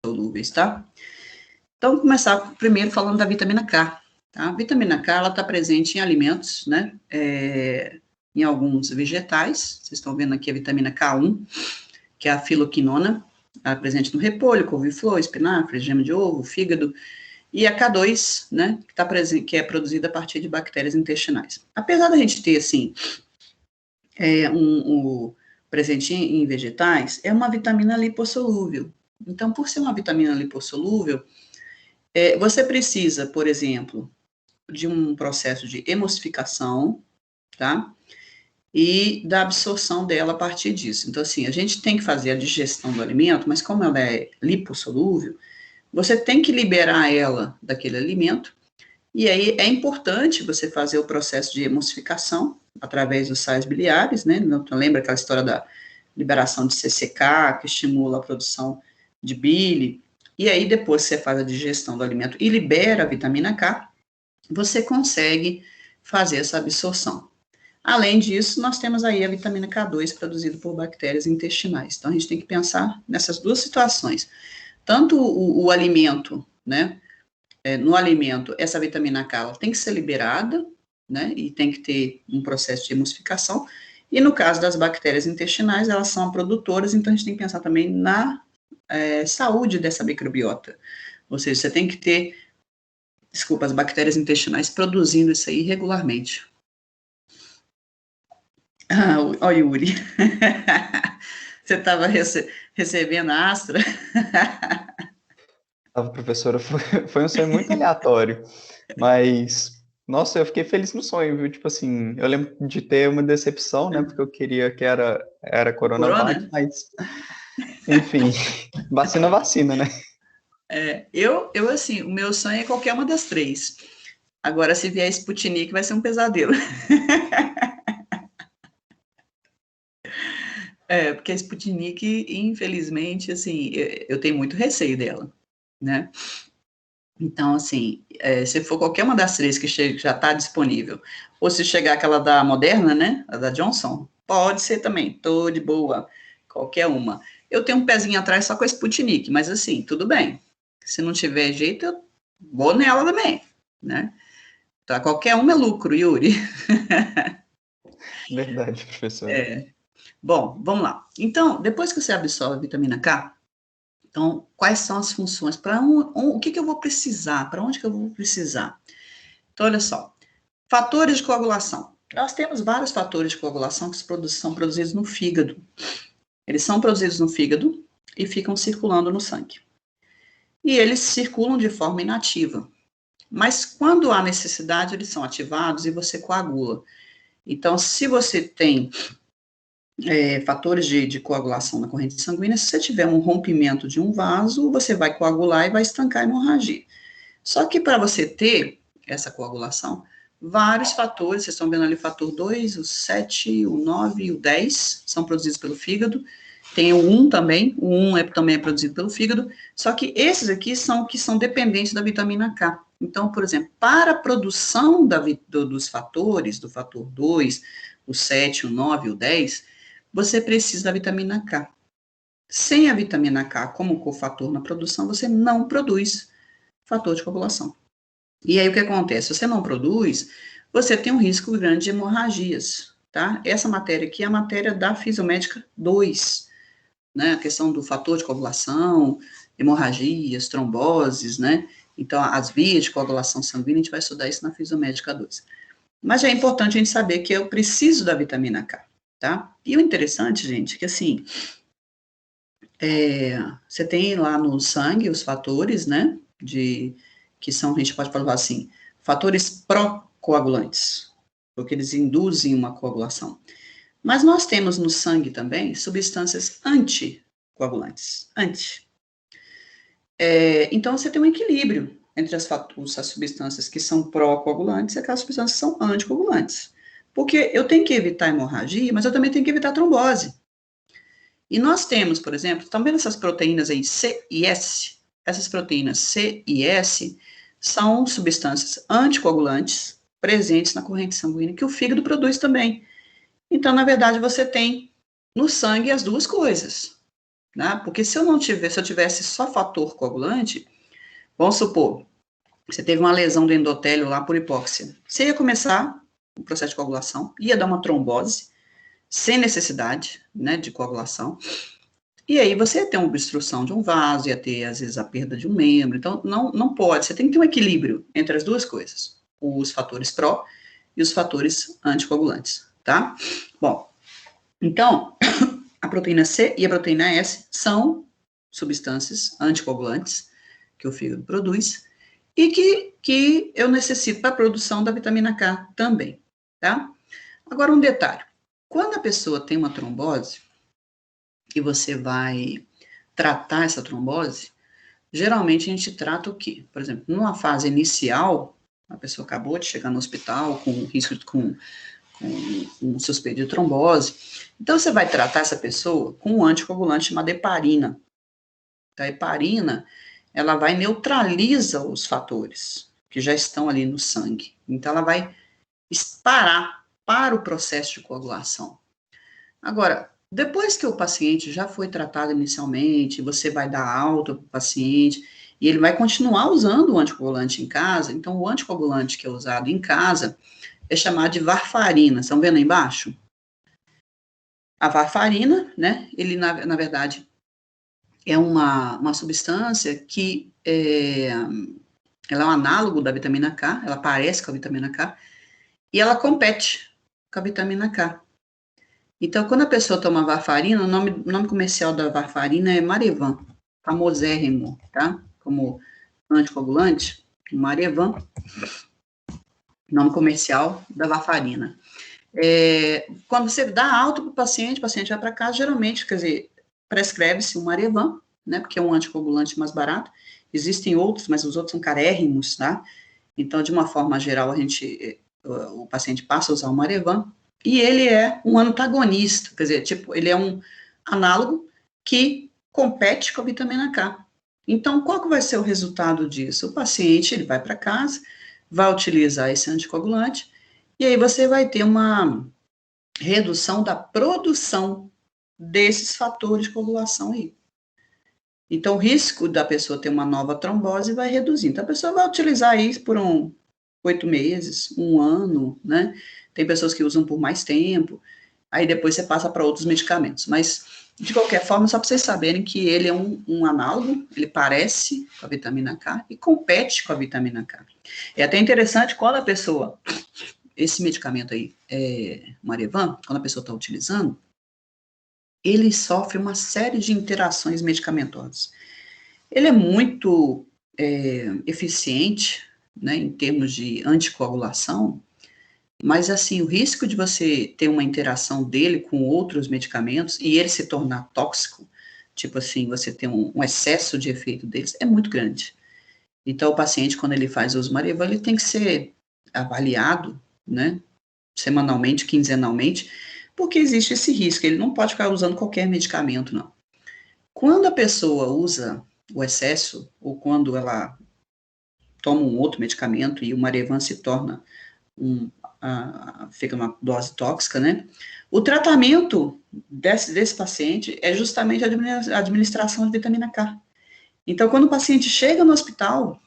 lipossolúveis, tá? Então, vou começar primeiro falando da vitamina K, tá? A vitamina K, ela está presente em alimentos, né? Em alguns vegetais, vocês estão vendo aqui a vitamina K1, que é a filoquinona, está presente no repolho, couve-flor, espinafre, gema de ovo, fígado, e a K2, né, que é produzida a partir de bactérias intestinais. Apesar da gente ter, assim, presente em vegetais, é uma vitamina lipossolúvel. Então, por ser uma vitamina lipossolúvel, você precisa, por exemplo, de um processo de emulsificação, tá? E da absorção dela a partir disso. Então, assim, a gente tem que fazer a digestão do alimento, mas como ela é lipossolúvel, você tem que liberar ela daquele alimento, e aí é importante você fazer o processo de emulsificação através dos sais biliares, né? Então, lembra aquela história da liberação de CCK, que estimula a produção de bile, e aí depois que você faz a digestão do alimento e libera a vitamina K, você consegue fazer essa absorção. Além disso, nós temos aí a vitamina K2 produzida por bactérias intestinais. Então, a gente tem que pensar nessas duas situações. Tanto o alimento, né? No alimento, essa vitamina K ela tem que ser liberada, né? E tem que ter um processo de emulsificação. E no caso das bactérias intestinais, elas são produtoras, então a gente tem que pensar também na saúde dessa microbiota. Ou seja, você tem que ter, as bactérias intestinais produzindo isso aí regularmente. Ó, Yuri. Você estava recebendo a Astra? Professora, foi um sonho muito aleatório, mas, nossa, eu fiquei feliz no sonho, viu? Tipo assim, eu lembro de ter uma decepção, né? Porque eu queria que era Coronavac, mas, enfim, vacina, né? Eu, assim, o meu sonho é qualquer uma das três. Agora, se vier Sputnik, vai ser um pesadelo. Porque a Sputnik, infelizmente, assim, eu tenho muito receio dela, né? Então, assim, se for qualquer uma das três que já está disponível, ou se chegar aquela da Moderna, né, a da Johnson, pode ser também, tô de boa, qualquer uma. Eu tenho um pezinho atrás só com a Sputnik, mas assim, tudo bem. Se não tiver jeito, eu vou nela também, né? Então, qualquer uma é lucro, Yuri. Verdade, professora. Bom, vamos lá. Então, depois que você absorve a vitamina K, então, quais são as funções? O que eu vou precisar? Para onde que eu vou precisar? Então, olha só. Fatores de coagulação. Nós temos vários fatores de coagulação que são produzidos no fígado. Eles são produzidos no fígado e ficam circulando no sangue. E eles circulam de forma inativa. Mas quando há necessidade, eles são ativados e você coagula. Então, se você tem fatores de coagulação na corrente sanguínea, se você tiver um rompimento de um vaso, você vai coagular e vai estancar a hemorragia. Só que para você ter essa coagulação, vários fatores, vocês estão vendo ali o fator 2, o 7, o 9 e o 10 são produzidos pelo fígado. Tem o 1 também, o 1 também é produzido pelo fígado, só que esses aqui são que são dependentes da vitamina K. Então, por exemplo, para a produção dos fatores, do fator 2, o 7, o 9 e o 10, você precisa da vitamina K. Sem a vitamina K como cofator na produção, você não produz fator de coagulação. E aí o que acontece? Se você não produz, você tem um risco grande de hemorragias, tá? Essa matéria aqui é a matéria da Fisiomédica 2, né? A questão do fator de coagulação, hemorragias, tromboses, né? Então, as vias de coagulação sanguínea, a gente vai estudar isso na Fisiomédica 2. Mas é importante a gente saber que eu preciso da vitamina K, tá? E o interessante, gente, é que assim, você tem lá no sangue os fatores, né? Que são, a gente pode falar assim, fatores pró-coagulantes, porque eles induzem uma coagulação. Mas nós temos no sangue também substâncias anticoagulantes. Então, você tem um equilíbrio entre as substâncias que são pró-coagulantes e aquelas substâncias que são anticoagulantes. Porque eu tenho que evitar hemorragia, mas eu também tenho que evitar trombose. E nós temos, por exemplo, estão vendo essas proteínas aí, C e S? Essas proteínas C e S são substâncias anticoagulantes presentes na corrente sanguínea que o fígado produz também. Então, na verdade, você tem no sangue as duas coisas. né? Porque se eu tivesse só fator coagulante, vamos supor, você teve uma lesão do endotélio lá por hipóxia. Você ia começar o processo de coagulação, ia dar uma trombose, sem necessidade, né, de coagulação. E aí você ia ter uma obstrução de um vaso, ia ter, às vezes, a perda de um membro. Então, não pode. Você tem que ter um equilíbrio entre as duas coisas. Os fatores pró e os fatores anticoagulantes, tá? Bom, então, a proteína C e a proteína S são substâncias anticoagulantes que o fígado produz e que eu necessito para a produção da vitamina K também, tá? Agora, um detalhe. Quando a pessoa tem uma trombose e você vai tratar essa trombose, geralmente a gente trata o quê? Por exemplo, numa fase inicial, a pessoa acabou de chegar no hospital com risco com um suspeito de trombose. Então, você vai tratar essa pessoa com um anticoagulante chamado heparina. A heparina, ela vai neutraliza os fatores que já estão ali no sangue. Então, ela vai parar para o processo de coagulação. Agora, depois que o paciente já foi tratado inicialmente, você vai dar alta para o paciente, e ele vai continuar usando o anticoagulante em casa, então o anticoagulante que é usado em casa é chamado de varfarina. Estão vendo aí embaixo? A varfarina, né, ele na verdade é uma substância que ela é um análogo da vitamina K, ela parece com a vitamina K, e ela compete com a vitamina K. Então, quando a pessoa toma varfarina, o nome comercial da varfarina é Marevan, famosérrimo, tá? Como anticoagulante, Marevan, nome comercial da varfarina. Quando você dá alta para o paciente vai para casa, geralmente, quer dizer, prescreve-se um Marevan, né, porque é um anticoagulante mais barato. Existem outros, mas os outros são carérrimos, tá? Então, de uma forma geral, o paciente passa a usar o Marevan, e ele é um antagonista, quer dizer, tipo, ele é um análogo que compete com a vitamina K. Então, qual que vai ser o resultado disso? O paciente, ele vai para casa, vai utilizar esse anticoagulante, e aí você vai ter uma redução da produção desses fatores de coagulação aí. Então, o risco da pessoa ter uma nova trombose vai reduzir. Então, a pessoa vai utilizar isso por 8 meses, 1 ano, né? Tem pessoas que usam por mais tempo, aí depois você passa para outros medicamentos. Mas, de qualquer forma, só para vocês saberem que ele é um análogo, ele parece com a vitamina K e compete com a vitamina K. É até interessante quando a pessoa, esse medicamento aí, Marevan, quando a pessoa está utilizando, ele sofre uma série de interações medicamentosas. Ele é muito eficiente, né, em termos de anticoagulação, mas, assim, o risco de você ter uma interação dele com outros medicamentos e ele se tornar tóxico, tipo assim, você ter um excesso de efeito deles, é muito grande. Então, o paciente, quando ele faz uso Marevan, ele tem que ser avaliado, né, semanalmente, quinzenalmente, porque existe esse risco, ele não pode ficar usando qualquer medicamento, não. Quando a pessoa usa o excesso, ou quando ela toma um outro medicamento e o Marevan se torna fica uma dose tóxica, né? O tratamento desse paciente é justamente a administração de vitamina K. Então, quando o paciente chega no hospital,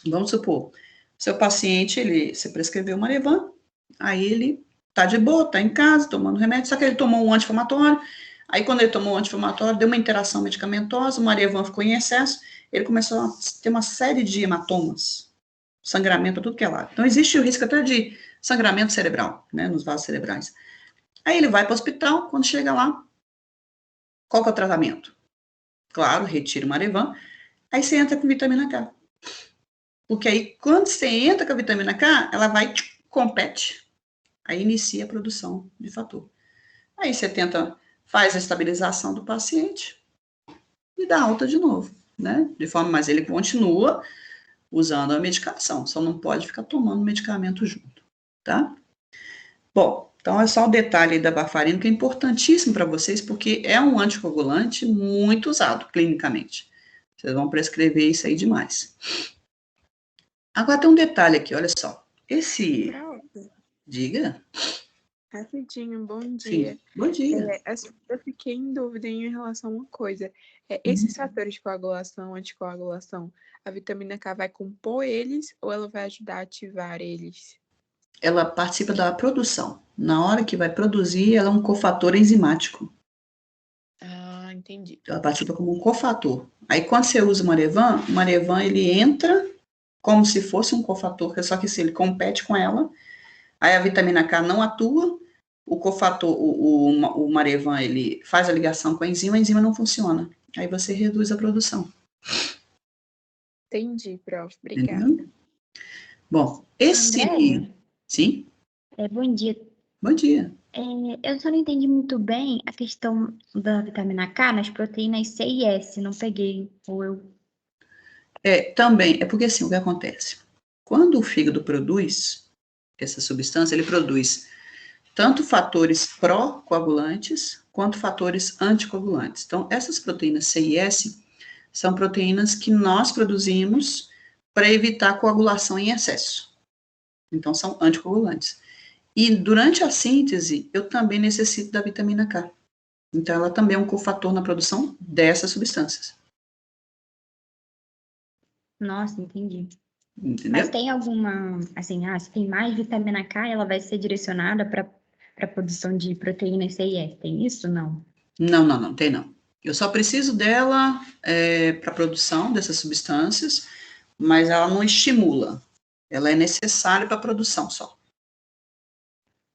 vamos supor, seu paciente, você prescreveu o Marevan, aí ele tá de boa, tá em casa, tomando remédio, só que ele tomou um anti-inflamatório, aí quando ele tomou o anti-inflamatório, deu uma interação medicamentosa, o Marevan ficou em excesso, ele começou a ter uma série de hematomas, sangramento, tudo que é lado. Então, existe o risco até de sangramento cerebral, né, nos vasos cerebrais. Aí ele vai para o hospital, quando chega lá, qual que é o tratamento? Claro, retira o Marevan, aí você entra com vitamina K. Porque aí, quando você entra com a vitamina K, ela vai, compete, aí inicia a produção de fator. Aí você faz a estabilização do paciente e dá alta de novo, né? De forma, mas ele continua usando a medicação, só não pode ficar tomando medicamento junto, tá? Bom, então é só o detalhe da varfarina que é importantíssimo para vocês, porque é um anticoagulante muito usado clinicamente. Vocês vão prescrever isso aí demais. Agora tem um detalhe aqui, olha só. Diga. Rapidinho, bom dia. Sim, bom dia. Eu fiquei em dúvida em relação a uma coisa. Uhum. Esses fatores de coagulação, anticoagulação, a vitamina K vai compor eles ou ela vai ajudar a ativar eles? Ela participa da produção. Na hora que vai produzir, ela é um cofator enzimático. Ah, entendi. Ela participa como um cofator. Aí, quando você usa o Marevan ele entra como se fosse um cofator, só que se ele compete com ela, aí a vitamina K não atua, o cofator, o Marevan, ele faz a ligação com a enzima não funciona. Aí você reduz a produção. Entendi, prof. Obrigada. Entendeu? Bom, Andréia? Sim? Bom dia. Bom dia. Eu só não entendi muito bem a questão da vitamina K nas proteínas C e S, não peguei, ou eu... Também, é porque assim, o que acontece? Quando o fígado produz essa substância, ele produz tanto fatores pró-coagulantes quanto fatores anticoagulantes. Então, essas proteínas C e S são proteínas que nós produzimos para evitar coagulação em excesso. Então, são anticoagulantes. E durante a síntese, eu também necessito da vitamina K. Então, ela também é um cofator na produção dessas substâncias. Nossa, entendi. Entendeu? Mas tem alguma, assim, se tem mais vitamina K, ela vai ser direcionada para a produção de proteínas C e S, tem isso? Não. Não, tem não. Eu só preciso dela para a produção dessas substâncias, mas ela não estimula. Ela é necessária para a produção só.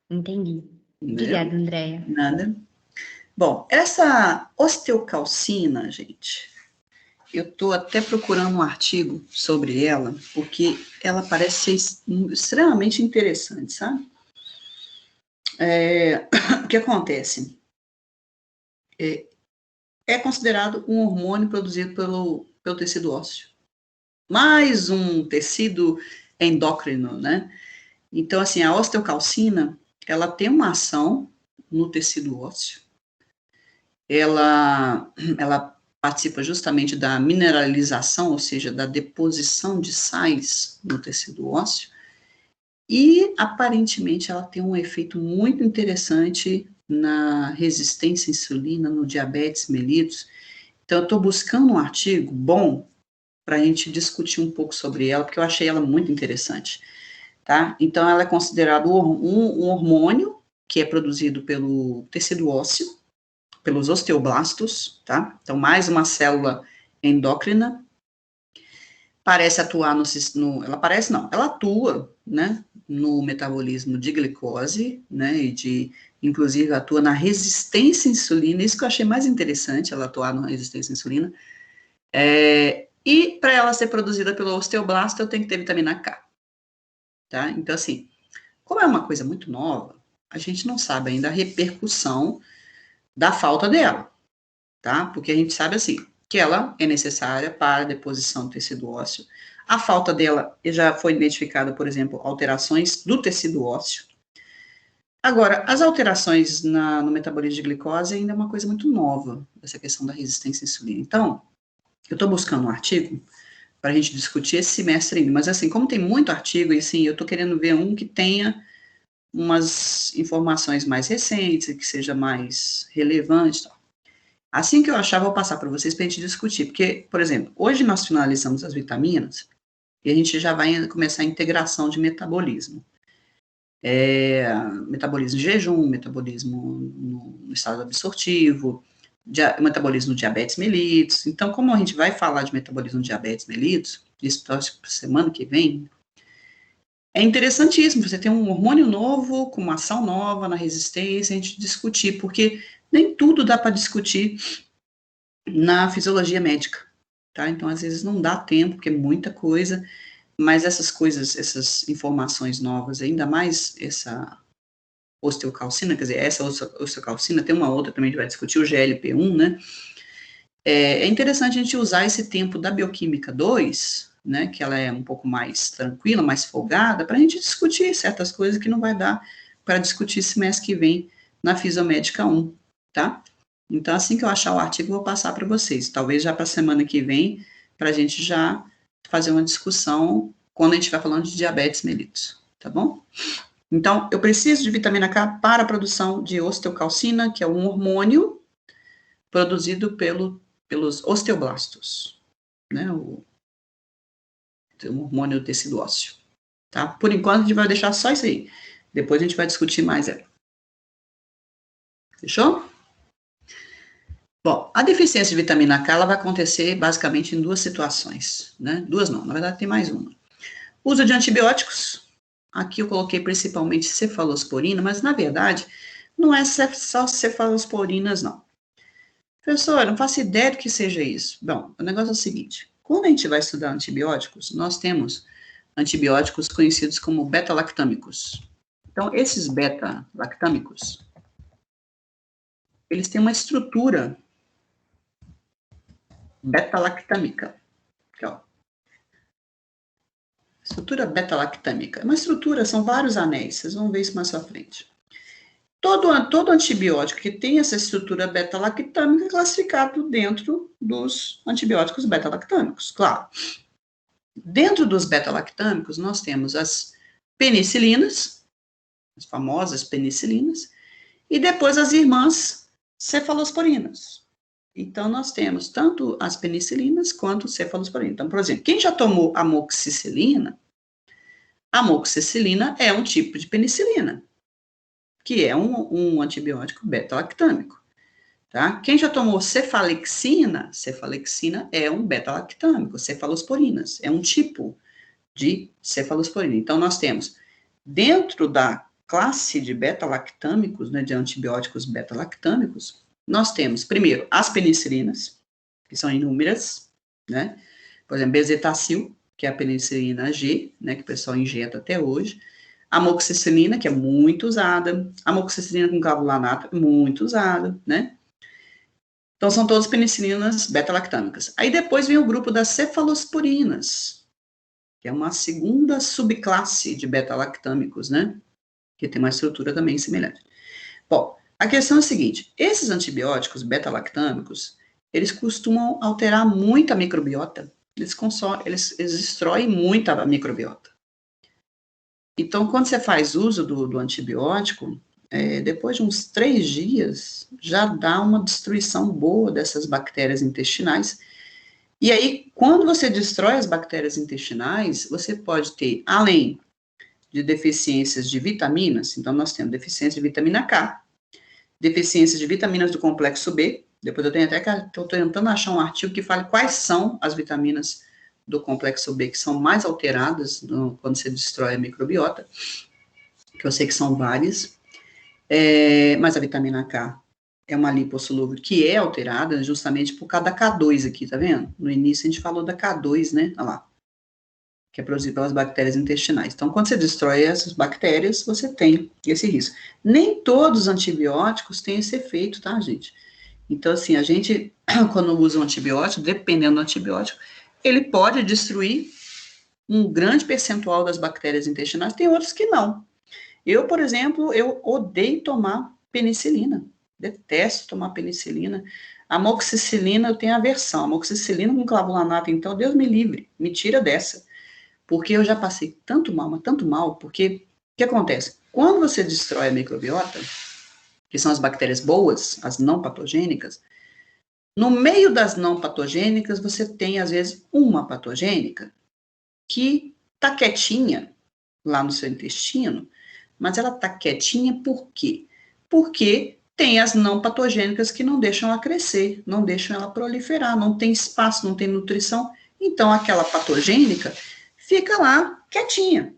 Entendi. Entendeu? Obrigada, Andréia. Nada. Bom, essa osteocalcina, gente, eu estou até procurando um artigo sobre ela, porque ela parece ser extremamente interessante, sabe? O que acontece? É considerado um hormônio produzido pelo tecido ósseo. Mais um tecido endócrino, né? Então, assim, a osteocalcina, ela tem uma ação no tecido ósseo. Ela participa justamente da mineralização, ou seja, da deposição de sais no tecido ósseo. E, aparentemente, ela tem um efeito muito interessante na resistência à insulina, no diabetes mellitus. Então, eu estou buscando um artigo bom para a gente discutir um pouco sobre ela, porque eu achei ela muito interessante, tá? Então, ela é considerada um hormônio que é produzido pelo tecido ósseo, pelos osteoblastos, tá? Então, mais uma célula endócrina, parece atuar ela atua, né, no metabolismo de glicose, né, inclusive atua na resistência à insulina, isso que eu achei mais interessante, ela atuar na resistência à insulina, e para ela ser produzida pelo osteoblasto, eu tenho que ter vitamina K, tá? Então, assim, como é uma coisa muito nova, a gente não sabe ainda a repercussão da falta dela, tá? Porque a gente sabe, assim, que ela é necessária para a deposição do tecido ósseo. A falta dela já foi identificada, por exemplo, alterações do tecido ósseo. Agora, as alterações no metabolismo de glicose ainda é uma coisa muito nova, essa questão da resistência à insulina. Então, eu estou buscando um artigo para a gente discutir esse semestre ainda, mas assim, como tem muito artigo, e assim, eu estou querendo ver um que tenha umas informações mais recentes, que seja mais relevante. Assim que eu achar, vou passar para vocês para a gente discutir, porque, por exemplo, hoje nós finalizamos as vitaminas e a gente já vai começar a integração de metabolismo. Metabolismo em jejum, metabolismo no estado absortivo, metabolismo diabetes mellitus. Então, como a gente vai falar de metabolismo diabetes mellitus, isso para semana que vem, é interessantíssimo você ter um hormônio novo, com uma ação nova na resistência, a gente discutir, porque nem tudo dá para discutir na fisiologia médica, tá? Então, às vezes não dá tempo, porque é muita coisa, mas essas coisas, essas informações novas, ainda mais essa osteocalcina, quer dizer, essa osteocalcina, tem uma outra também que vai discutir, o GLP-1, né? É interessante a gente usar esse tempo da bioquímica 2, né, que ela é um pouco mais tranquila, mais folgada, para a gente discutir certas coisas que não vai dar para discutir semestre que vem na Fisiomédica 1, tá? Então, assim que eu achar o artigo, eu vou passar para vocês, talvez já para a semana que vem, para a gente já fazer uma discussão quando a gente vai falando de diabetes mellitus, tá bom? Então, eu preciso de vitamina K para a produção de osteocalcina, que é um hormônio produzido pelos osteoblastos, né? O hormônio do tecido ósseo, tá? Por enquanto, a gente vai deixar só isso aí. Depois a gente vai discutir mais ela. Fechou? Bom, a deficiência de vitamina K, ela vai acontecer basicamente em duas situações, né? Duas não, na verdade tem mais uma. Uso de antibióticos. Aqui eu coloquei principalmente cefalosporina, mas na verdade não é só cefalosporinas, não. Professor, eu não faço ideia do que seja isso. Bom, o negócio é o seguinte, quando a gente vai estudar antibióticos, nós temos antibióticos conhecidos como beta-lactâmicos. Então, esses beta-lactâmicos, eles têm uma estrutura beta-lactâmica. Aqui, ó. Estrutura beta-lactâmica. É uma estrutura, são vários anéis, vocês vão ver isso mais pra frente. Todo antibiótico que tem essa estrutura beta-lactâmica é classificado dentro dos antibióticos beta-lactâmicos, claro. Dentro dos beta-lactâmicos, nós temos as penicilinas, as famosas penicilinas, e depois as irmãs cefalosporinas. Então, nós temos tanto as penicilinas quanto os cefalosporinas. Então, por exemplo, quem já tomou amoxicilina, a amoxicilina é um tipo de penicilina, que é um antibiótico beta-lactâmico, tá? Quem já tomou cefalexina é um beta-lactâmico, cefalosporinas, é um tipo de cefalosporina. Então, nós temos, dentro da classe de beta-lactâmicos, né, de antibióticos beta-lactâmicos, nós temos, primeiro, as penicilinas, que são inúmeras, né? Por exemplo, bezetacil, que é a penicilina G, né, que o pessoal injeta até hoje. Amoxicilina, que é muito usada. Amoxicilina com clavulanato, muito usada, né? Então, são todas penicilinas beta-lactâmicas. Aí, depois vem o grupo das cefalosporinas, que é uma segunda subclasse de beta-lactâmicos, né? Que tem uma estrutura também semelhante. Bom, a questão é a seguinte, esses antibióticos beta-lactâmicos, eles costumam alterar muito a microbiota, eles destroem muito a microbiota. Então, quando você faz uso do antibiótico, depois de uns 3 dias, já dá uma destruição boa dessas bactérias intestinais. E aí, quando você destrói as bactérias intestinais, você pode ter, além de deficiências de vitaminas, então nós temos deficiência de vitamina K, deficiência de vitaminas do complexo B, depois eu tenho até que estou tentando achar um artigo que fale quais são as vitaminas do complexo B que são mais alteradas quando você destrói a microbiota, que eu sei que são várias, mas a vitamina K é uma lipossolúvel que é alterada justamente por causa da K2 aqui, tá vendo? No início a gente falou da K2, né? Olha lá. Que é produzido pelas bactérias intestinais. Então, quando você destrói essas bactérias, você tem esse risco. Nem todos os antibióticos têm esse efeito, tá, gente? Então, assim, a gente, quando usa um antibiótico, dependendo do antibiótico, ele pode destruir um grande percentual das bactérias intestinais, tem outros que não. Eu, por exemplo, eu odeio tomar penicilina, detesto tomar penicilina. Amoxicilina eu tenho aversão, amoxicilina com clavulanato, então, Deus me livre, me tira dessa. Porque eu já passei tanto mal, mas tanto mal, porque o que acontece? Quando você destrói a microbiota, que são as bactérias boas, as não patogênicas, no meio das não patogênicas, você tem, às vezes, uma patogênica que está quietinha lá no seu intestino, mas ela está quietinha por quê? Porque tem as não patogênicas que não deixam ela crescer, não deixam ela proliferar, não tem espaço, não tem nutrição, então aquela patogênica fica lá quietinha.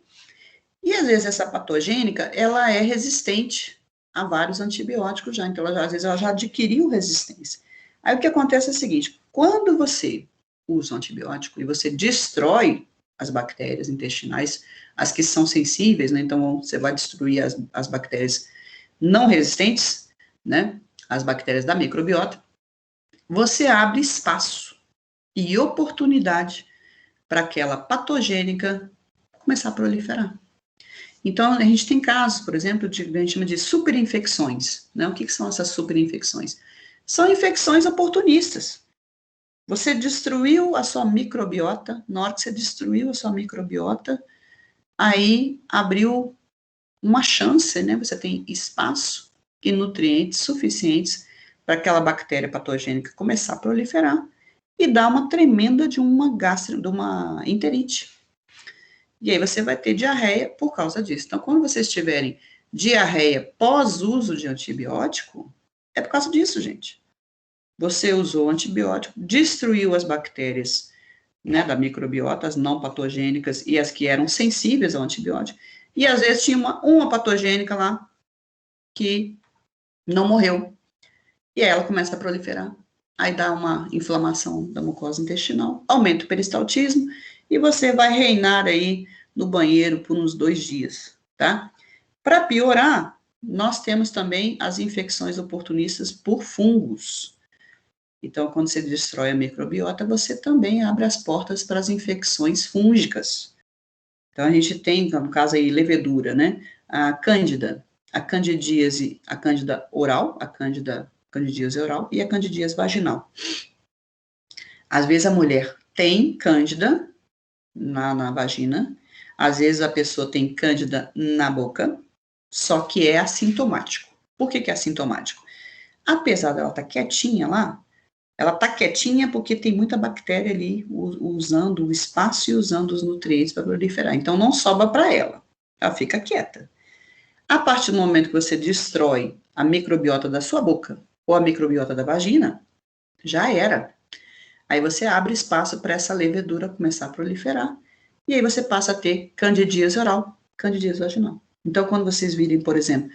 E às vezes essa patogênica, ela é resistente a vários antibióticos já, então às vezes ela já adquiriu resistência. Aí o que acontece é o seguinte, quando você usa um antibiótico e você destrói as bactérias intestinais, as que são sensíveis, né, então você vai destruir as bactérias não resistentes, né, as bactérias da microbiota, você abre espaço e oportunidade para aquela patogênica começar a proliferar. Então, a gente tem casos, por exemplo, a gente chama de superinfecções, né? O que são essas superinfecções? São infecções oportunistas. Você destruiu a sua microbiota, na hora que você destruiu a sua microbiota, aí abriu uma chance, né? Você tem espaço e nutrientes suficientes para aquela bactéria patogênica começar a proliferar e dar uma tremenda de uma enterite. E aí você vai ter diarreia por causa disso. Então, quando vocês tiverem diarreia pós-uso de antibiótico, é por causa disso, gente. Você usou antibiótico, destruiu as bactérias, né, da microbiota, as não patogênicas e as que eram sensíveis ao antibiótico, e às vezes tinha uma patogênica lá que não morreu. E aí ela começa a proliferar. Aí dá uma inflamação da mucosa intestinal, aumenta o peristaltismo, e você vai reinar aí no banheiro por uns 2 dias, tá? Para piorar, nós temos também as infecções oportunistas por fungos. Então, quando você destrói a microbiota, você também abre as portas para as infecções fúngicas. Então, a gente tem, no caso aí, levedura, né? A cândida, a candidíase, a cândida oral, a candidíase oral e a candidíase vaginal. Às vezes a mulher tem cândida na vagina, às vezes a pessoa tem cândida na boca, só que é assintomático. Por que é assintomático? Apesar dela estar quietinha lá, ela está quietinha porque tem muita bactéria ali usando o espaço e usando os nutrientes para proliferar. Então não sobra para ela, ela fica quieta. A partir do momento que você destrói a microbiota da sua boca ou a microbiota da vagina, já era. Aí você abre espaço para essa levedura começar a proliferar. E aí você passa a ter candidíase oral, candidíase vaginal. Então, quando vocês virem, por exemplo,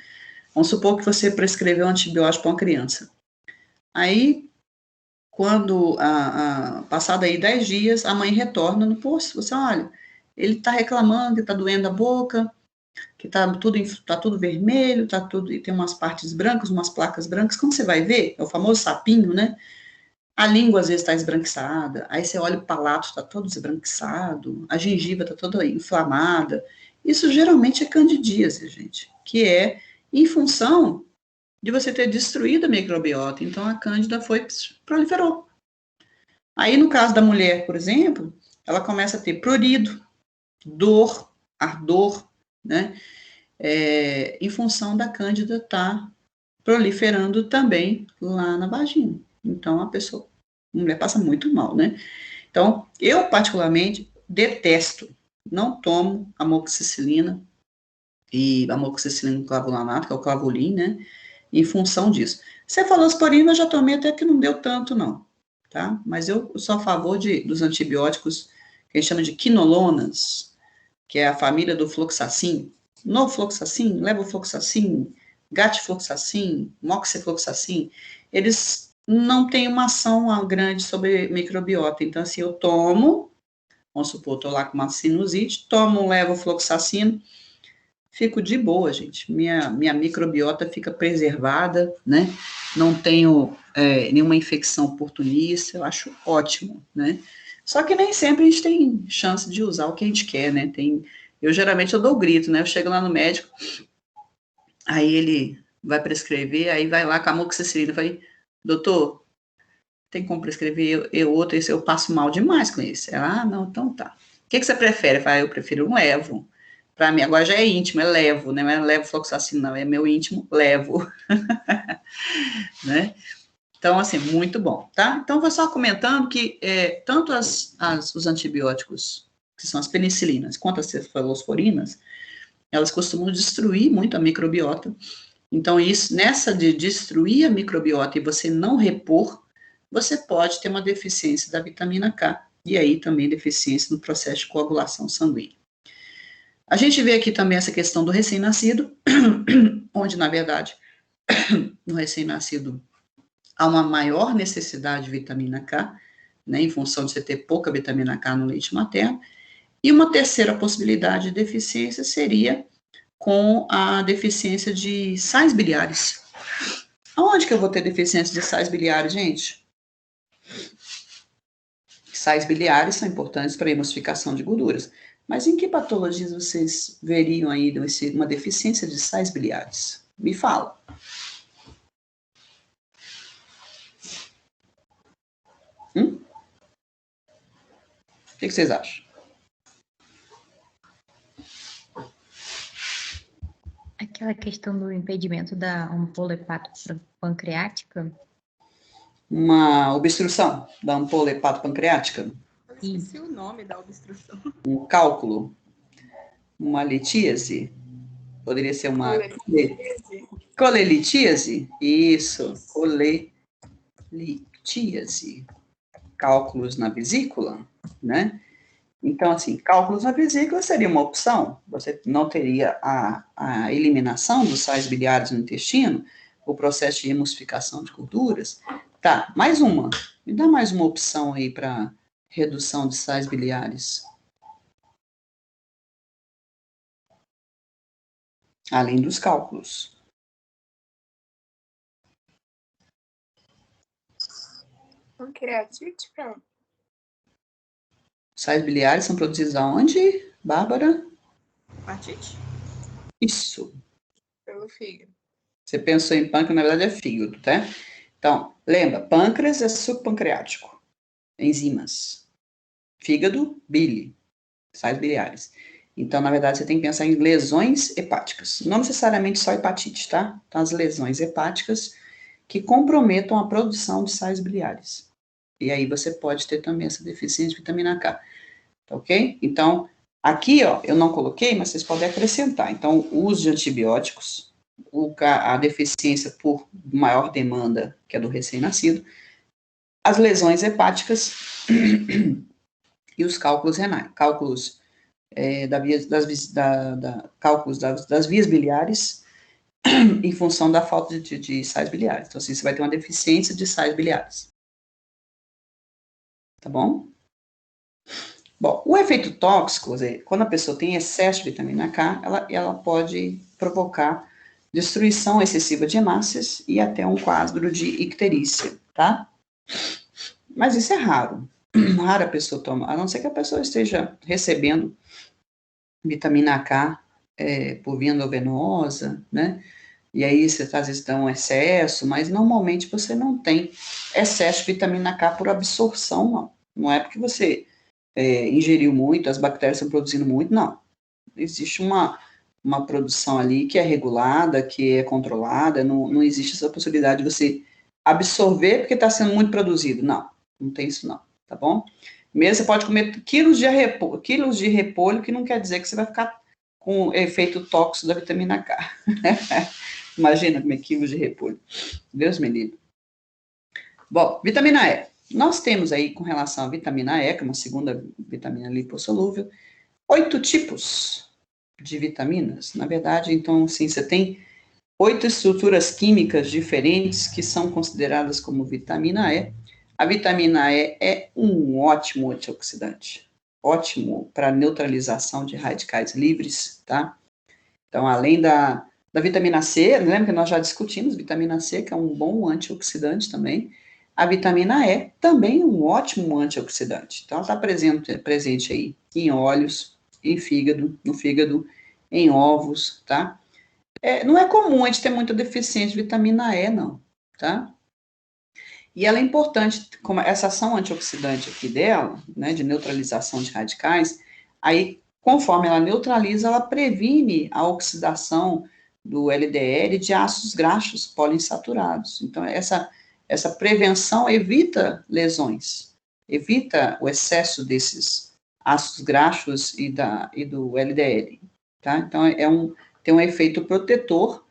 vamos supor que você prescreveu um antibiótico para uma criança. Aí, quando, passado aí 10 dias, a mãe retorna no posto, você olha, ele está reclamando que está doendo a boca, que tá tudo vermelho, e tem umas partes brancas, umas placas brancas. Quando você vai ver, é o famoso sapinho, né? A língua às vezes está esbranquiçada, aí você olha o palato, está todo esbranquiçado, a gengiva está toda inflamada. Isso geralmente é candidíase, gente, que é em função de você ter destruído a microbiota. Então a cândida proliferou. Aí no caso da mulher, por exemplo, ela começa a ter prurido, dor, ardor, né? Em função da cândida estar proliferando também lá na vagina. Então, a mulher passa muito mal, né? Então, eu particularmente detesto, não tomo amoxicilina e amoxicilina clavulanato, que é o clavulin, né? Em função disso. Cefalosporina eu já tomei até que não deu tanto, não, tá? Mas eu sou a favor dos antibióticos que a gente chama de quinolonas, que é a família do fluoxacin, norfloxacin, levofloxacin, gatifloxacin, moxifloxacin, eles não têm uma ação grande sobre microbiota. Então, assim, eu tomo, vamos supor, estou lá com uma sinusite, tomo um levofloxacin, fico de boa, gente. Minha microbiota fica preservada, né? Não tenho nenhuma infecção oportunista, eu acho ótimo, né? Só que nem sempre a gente tem chance de usar o que a gente quer, né? Eu geralmente dou o grito, né? Eu chego lá no médico, aí ele vai prescrever, aí vai lá com a amoxicilina, eu falei, doutor, tem como prescrever outro, esse eu passo mal demais com esse. Ela, não, então tá. O que você prefere? Eu falei, eu prefiro um levo. Para mim, agora já é íntimo, é levo, né? Não é levo fluoxacina, não, é meu íntimo, levo. Né? Então, assim, muito bom, tá? Então, vou só comentando que tanto os antibióticos, que são as penicilinas, quanto as cefalosporinas, elas costumam destruir muito a microbiota. Então, nessa de destruir a microbiota e você não repor, você pode ter uma deficiência da vitamina K, e aí também deficiência no processo de coagulação sanguínea. A gente vê aqui também essa questão do recém-nascido, onde, na verdade, no recém-nascido há uma maior necessidade de vitamina K, né, em função de você ter pouca vitamina K no leite materno. E uma terceira possibilidade de deficiência seria com a deficiência de sais biliares. Aonde que eu vou ter deficiência de sais biliares, gente? Sais biliares são importantes para a emulsificação de gorduras. Mas em que patologias vocês veriam aí uma deficiência de sais biliares? Me fala. O que vocês acham? aquela questão do impedimento da ampola hepatopancreática? Uma obstrução da ampola hepatopancreática, Eu esqueci o nome da obstrução. um cálculo, uma litíase, poderia ser uma colelitíase, isso, colelitíase, cálculos na vesícula, né? Então, assim, cálculos na vesícula seria uma opção, você não teria a eliminação dos sais biliares no intestino, o processo de emulsificação de gorduras. Tá, mais uma, me dá mais uma opção aí para redução de sais biliares. Além dos cálculos. Pancreatite, pronto. Sais biliares são produzidos aonde, Bárbara? Hepatite? Isso. Pelo fígado. Você pensou em pâncreas, na verdade é fígado, tá? Então, lembra, pâncreas é suco pancreático, enzimas. Fígado, bile, sais biliares. Então, na verdade, você tem que pensar em lesões hepáticas. Não necessariamente só hepatite, tá? Então, as lesões hepáticas que comprometam a produção de sais biliares. E aí você pode ter também essa deficiência de vitamina K. Tá ok? Então, aqui, ó, eu não coloquei, mas vocês podem acrescentar. Então, o uso de antibióticos, a deficiência por maior demanda, que é do recém-nascido, as lesões hepáticas e os cálculos renais, cálculos, cálculos das vias biliares em função da falta de sais biliares. Então, assim, você vai ter uma deficiência de sais biliares. Tá bom? Bom, o efeito tóxico, quando a pessoa tem excesso de vitamina K, ela pode provocar destruição excessiva de hemácias e até um quadro de icterícia, tá? Mas isso é raro. Rara a pessoa toma, a não ser que a pessoa esteja recebendo vitamina K por via endovenosa, né? E aí você às vezes dá um excesso, mas normalmente você não tem excesso de vitamina K por absorção, não. Não é porque você ingeriu muito, as bactérias estão produzindo muito, não. Existe uma produção ali que é regulada, que é controlada, não existe essa possibilidade de você absorver porque está sendo muito produzido. Não tem isso não, tá bom? Mesmo você pode comer quilos de repolho, que não quer dizer que você vai ficar com efeito tóxico da vitamina K. Imagina comer quilos de repolho. Deus me livre. Bom, vitamina E. Nós temos aí, com relação à vitamina E, que é uma segunda vitamina lipossolúvel, 8 tipos de vitaminas. Na verdade, então, assim, você tem 8 estruturas químicas diferentes que são consideradas como vitamina E. A vitamina E é um ótimo antioxidante. Ótimo para neutralização de radicais livres, tá? Então, além da vitamina C, lembra que nós já discutimos vitamina C, que é um bom antioxidante também. A vitamina E também é um ótimo antioxidante. Então, ela está presente aí em óleos, no fígado, em ovos, tá? Não é comum a gente ter muita deficiência de vitamina E, não, tá? E ela é importante, como essa ação antioxidante aqui dela, né, de neutralização de radicais, aí, conforme ela neutraliza, ela previne a oxidação do LDL de ácidos graxos poliinsaturados. Então, essa prevenção evita lesões, evita o excesso desses ácidos graxos e do LDL, tá? Então, tem um efeito protetor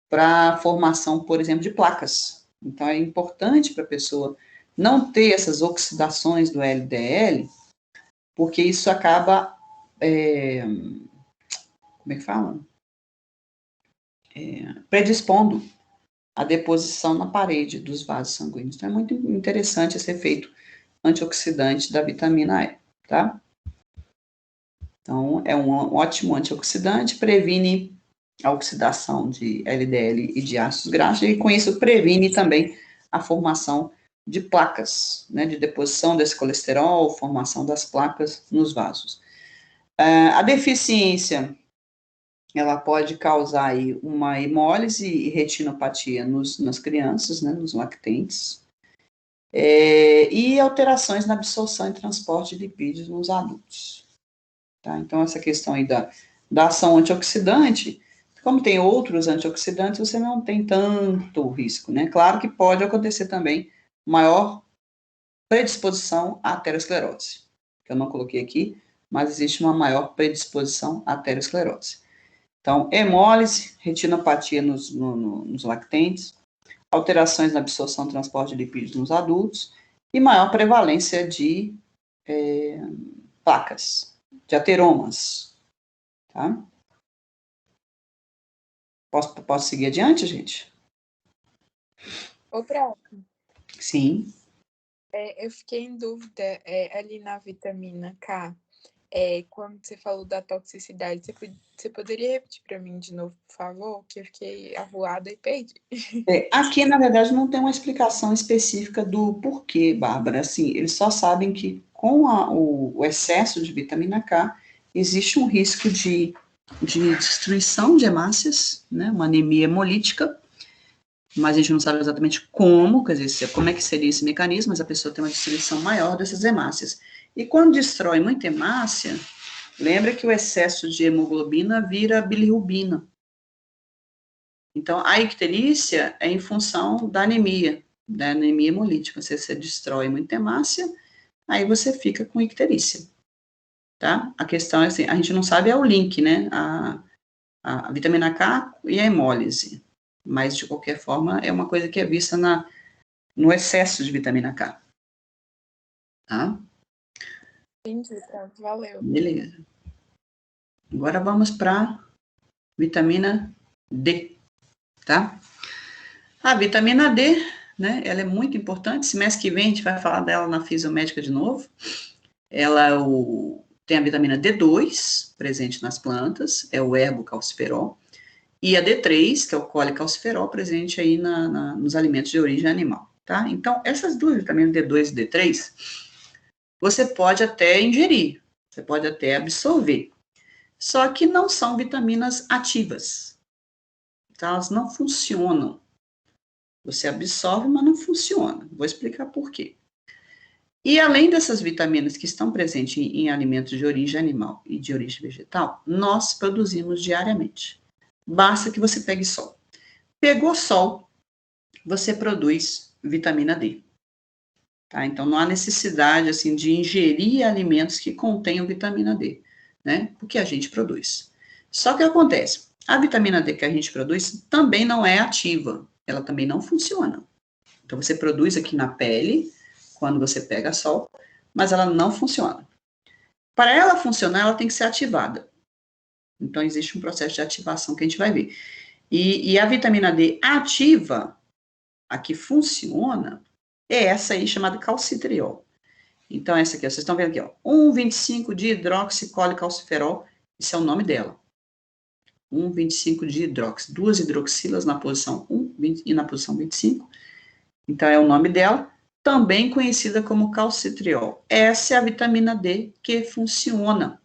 para a formação, por exemplo, de placas. Então, é importante para a pessoa não ter essas oxidações do LDL, porque isso acaba, como é que fala? Predispondo a deposição na parede dos vasos sanguíneos. Então, é muito interessante esse efeito antioxidante da vitamina E, tá? Então, é um ótimo antioxidante, previne a oxidação de LDL e de ácidos graxos, e com isso previne também a formação de placas, né, de deposição desse colesterol, formação das placas nos vasos. A deficiência, ela pode causar aí uma hemólise e retinopatia nas crianças, né, nos lactentes, e alterações na absorção e transporte de lipídios nos adultos. Tá? Então, essa questão aí da ação antioxidante Como tem outros antioxidantes, você não tem tanto risco, né? Claro que pode acontecer também maior predisposição à aterosclerose, que eu não coloquei aqui, mas existe uma maior predisposição à aterosclerose. Então, hemólise, retinopatia nos lactentes, alterações na absorção e transporte de lipídios nos adultos e maior prevalência de placas, de ateromas, tá? Posso seguir adiante, gente? Ô, Prata, Sim. eu fiquei em dúvida ali na vitamina K. Quando você falou da toxicidade, você poderia repetir para mim de novo, por favor? Que eu fiquei avoada e perdi. Aqui, na verdade, não tem uma explicação específica do porquê, Bárbara. Assim, eles só sabem que com o excesso de vitamina K, existe um risco de destruição de hemácias, né, uma anemia hemolítica, mas a gente não sabe exatamente como, quer dizer, como é que seria esse mecanismo, mas a pessoa tem uma destruição maior dessas hemácias. E quando destrói muita hemácia, lembra que o excesso de hemoglobina vira bilirrubina. Então, a icterícia é em função da anemia hemolítica. Você destrói muita hemácia, aí você fica com icterícia, tá? A questão é assim, a gente não sabe o link, né? A vitamina K e a hemólise. Mas, de qualquer forma, é uma coisa que é vista no excesso de vitamina K. Tá? Entendi, pronto, valeu. Beleza. Agora vamos para vitamina D, tá? A vitamina D, né, ela é muito importante. Semestre que vem a gente vai falar dela na fisiomédica de novo. Ela tem a vitamina D2, presente nas plantas, é o ergocalciferol, e a D3, que é o colecalciferol, presente aí nos alimentos de origem animal, tá? Então, essas duas vitaminas, D2 e D3, você pode até ingerir, você pode até absorver, só que não são vitaminas ativas, tá? Elas não funcionam. Você absorve, mas não funciona. Vou explicar por quê. E além dessas vitaminas que estão presentes em alimentos de origem animal e de origem vegetal, nós produzimos diariamente. Basta que você pegue sol. Pegou sol, você produz vitamina D. Tá? Então, não há necessidade assim, de ingerir alimentos que contenham vitamina D, né? Porque a gente produz. Só que acontece, a vitamina D que a gente produz também não é ativa, ela também não funciona. Então, você produz aqui na pele, quando você pega sol, mas ela não funciona. Para ela funcionar, ela tem que ser ativada. Então, existe um processo de ativação que a gente vai ver. E a vitamina D ativa, a que funciona, é essa aí chamada calcitriol. Então, essa aqui, ó, vocês estão vendo aqui, ó, 1,25 de hidroxicolecalciferol, esse é o nome dela. 1,25 de hidroxi, duas hidroxilas na posição 1 e na posição 25. Então, é o nome dela, também conhecida como calcitriol. Essa é a vitamina D que funciona,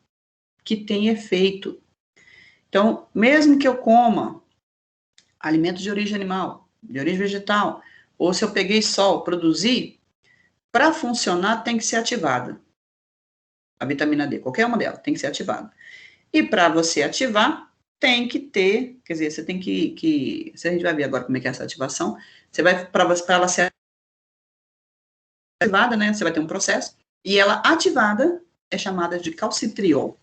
que tem efeito. Então, mesmo que eu coma alimentos de origem animal, de origem vegetal, ou se eu peguei sol, produzi, para funcionar tem que ser ativada. A vitamina D, qualquer uma delas, tem que ser ativada. E para você ativar, tem que ter, quer dizer, você tem que se a gente vai ver agora como é que é essa ativação, você vai, para ela ser ativada, né, você vai ter um processo, e ela ativada é chamada de calcitriol.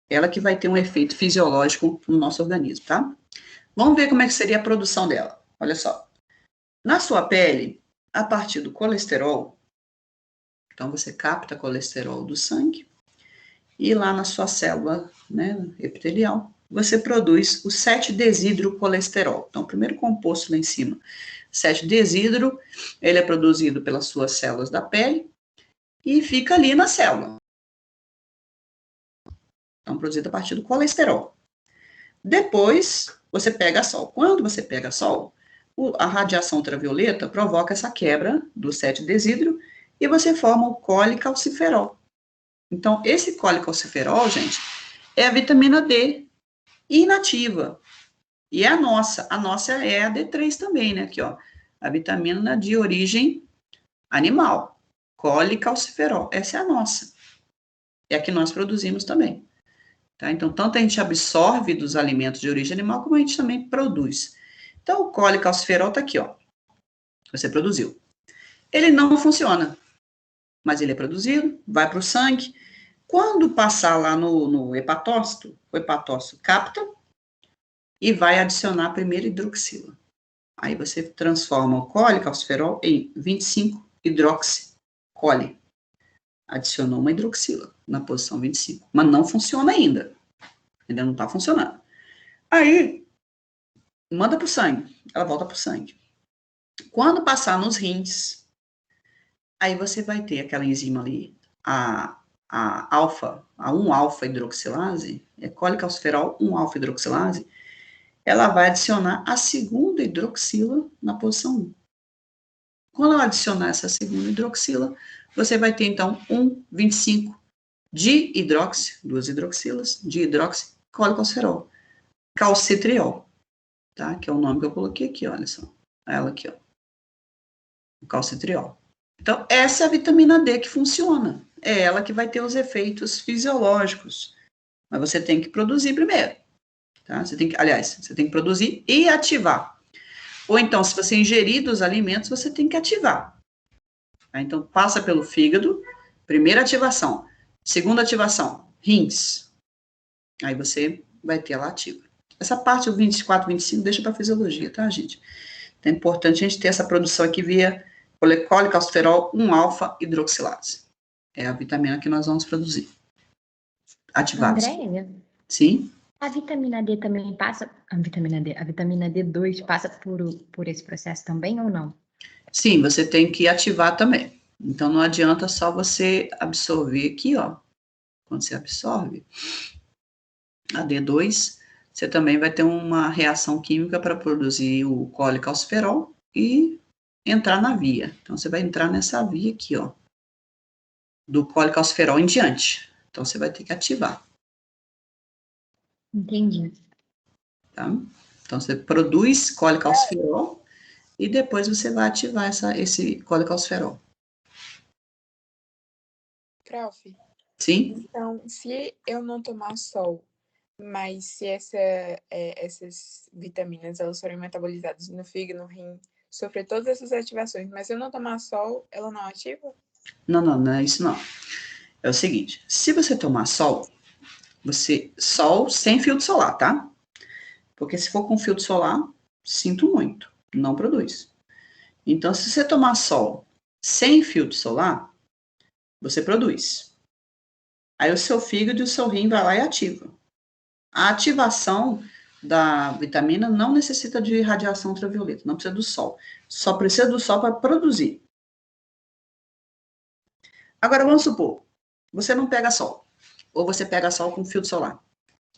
Ela que vai ter um efeito fisiológico no nosso organismo, tá? Vamos ver como é que seria a produção dela. Olha só. Na sua pele, a partir do colesterol, então você capta colesterol do sangue, e lá na sua célula, né, epitelial, você produz o 7-desidrocolesterol. Então, o primeiro composto lá em cima, 7-desidro, ele é produzido pelas suas células da pele e fica ali na célula. Então, produzido a partir do colesterol. Depois, você pega sol. Quando você pega sol, a radiação ultravioleta provoca essa quebra do 7-desidro e você forma o colecalciferol. Então, esse colecalciferol, gente, é a vitamina D inativa. E é a nossa é a D3 também, né? Aqui, ó, a vitamina de origem animal, colecalciferol. Essa é a nossa. É a que nós produzimos também. Tá? Então, tanto a gente absorve dos alimentos de origem animal, como a gente também produz. Então, o colecalciferol está aqui, ó. Você produziu. Ele não funciona, mas ele é produzido, vai para o sangue. Quando passar lá no hepatócito, o hepatócito capta e vai adicionar a primeira hidroxila. Aí você transforma o colecalciferol em 25-hidroxicole. Adicionou uma hidroxila na posição 25, mas não funciona ainda. Ainda não está funcionando. Aí, manda para o sangue, ela volta para o sangue. Quando passar nos rins, aí você vai ter aquela enzima ali, a 1-alfa-hidroxilase, colecalciferol 1-alfa-hidroxilase, ela vai adicionar a segunda hidroxila na posição 1. Quando ela adicionar essa segunda hidroxila, você vai ter, então, 1,25 de hidroxi, 2 hidroxilas, de hidroxi, colecalciferol, calcitriol, tá? Que é o nome que eu coloquei aqui, olha só. Ela aqui, ó. O calcitriol. Então, essa é a vitamina D que funciona. É ela que vai ter os efeitos fisiológicos. Mas você tem que produzir primeiro. Tá? Você tem que produzir e ativar. Ou então, se você ingerir dos alimentos, você tem que ativar. Tá? Então, passa pelo fígado, primeira ativação. Segunda ativação, rins. Aí você vai ter ela ativa. Essa parte, o 24, 25, deixa para fisiologia, tá, gente? Então, é importante a gente ter essa produção aqui via colecalciferol 1-alfa-hidroxilase. É a vitamina que nós vamos produzir. Ativada. Andréia, Sim? a vitamina D também passa. A vitamina D2 passa por esse processo também ou não? Sim, você tem que ativar também. Então, não adianta só você absorver aqui, ó. Quando você absorve a D2, você também vai ter uma reação química para produzir o colecalciferol e entrar na via. Então, você vai entrar nessa via aqui, ó, do colecalciferol em diante. Então, você vai ter que ativar, Entendi. tá? Então, você produz colecalciferol e depois você vai ativar esse colecalciferol. Prof, Sim? então, se eu não tomar sol, mas se essas vitaminas elas forem metabolizadas no fígado, no rim, sofrer todas essas ativações, mas se eu não tomar sol, ela não ativa? Não é isso não. É o seguinte, se você tomar sol sol sem filtro solar, tá? Porque se for com filtro solar, sinto muito, não produz. Então, se você tomar sol sem filtro solar, você produz. Aí o seu fígado e o seu rim vai lá e ativa. A ativação da vitamina não necessita de radiação ultravioleta, não precisa do sol. Só precisa do sol para produzir. Agora, vamos supor, você não pega sol, ou você pega sol com filtro solar.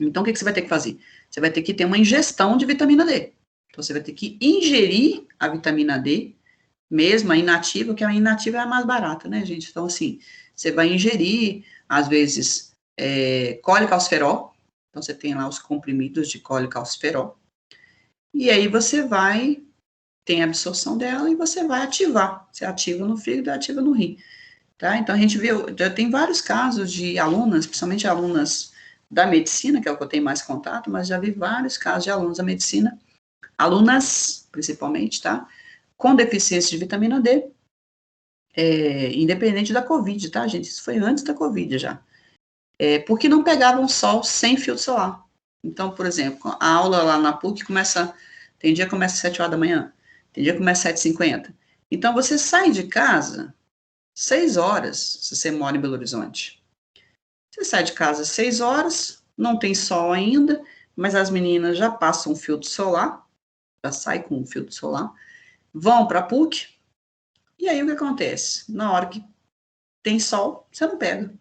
Então, o que você vai ter que fazer? Você vai ter que ter uma ingestão de vitamina D. Então, você vai ter que ingerir a vitamina D, mesmo a inativa, que a inativa é a mais barata, né, gente? Então, assim, você vai ingerir, às vezes, colecalciferol. Então, você tem lá os comprimidos de colecalciferol. E aí, você vai, tem a absorção dela e você vai ativar. Você ativa no fígado e ativa no rim. Tá? Então, a gente viu, já tem vários casos de alunas, principalmente alunas da medicina, que é o que eu tenho mais contato, mas já vi vários casos de alunos da medicina, alunas, principalmente, tá? Com deficiência de vitamina D, independente da Covid, tá, gente? Isso foi antes da Covid já. Porque não pegavam sol sem filtro solar. Então, por exemplo, a aula lá na PUC tem dia que começa às 7 horas da manhã, tem dia que começa às 7h50. Então, você sai de casa 6 horas, se você mora em Belo Horizonte. Você sai de casa às 6 horas, não tem sol ainda, mas as meninas já passam filtro solar, já saem com filtro solar, vão para a PUC, e aí o que acontece? Na hora que tem sol, você não pega.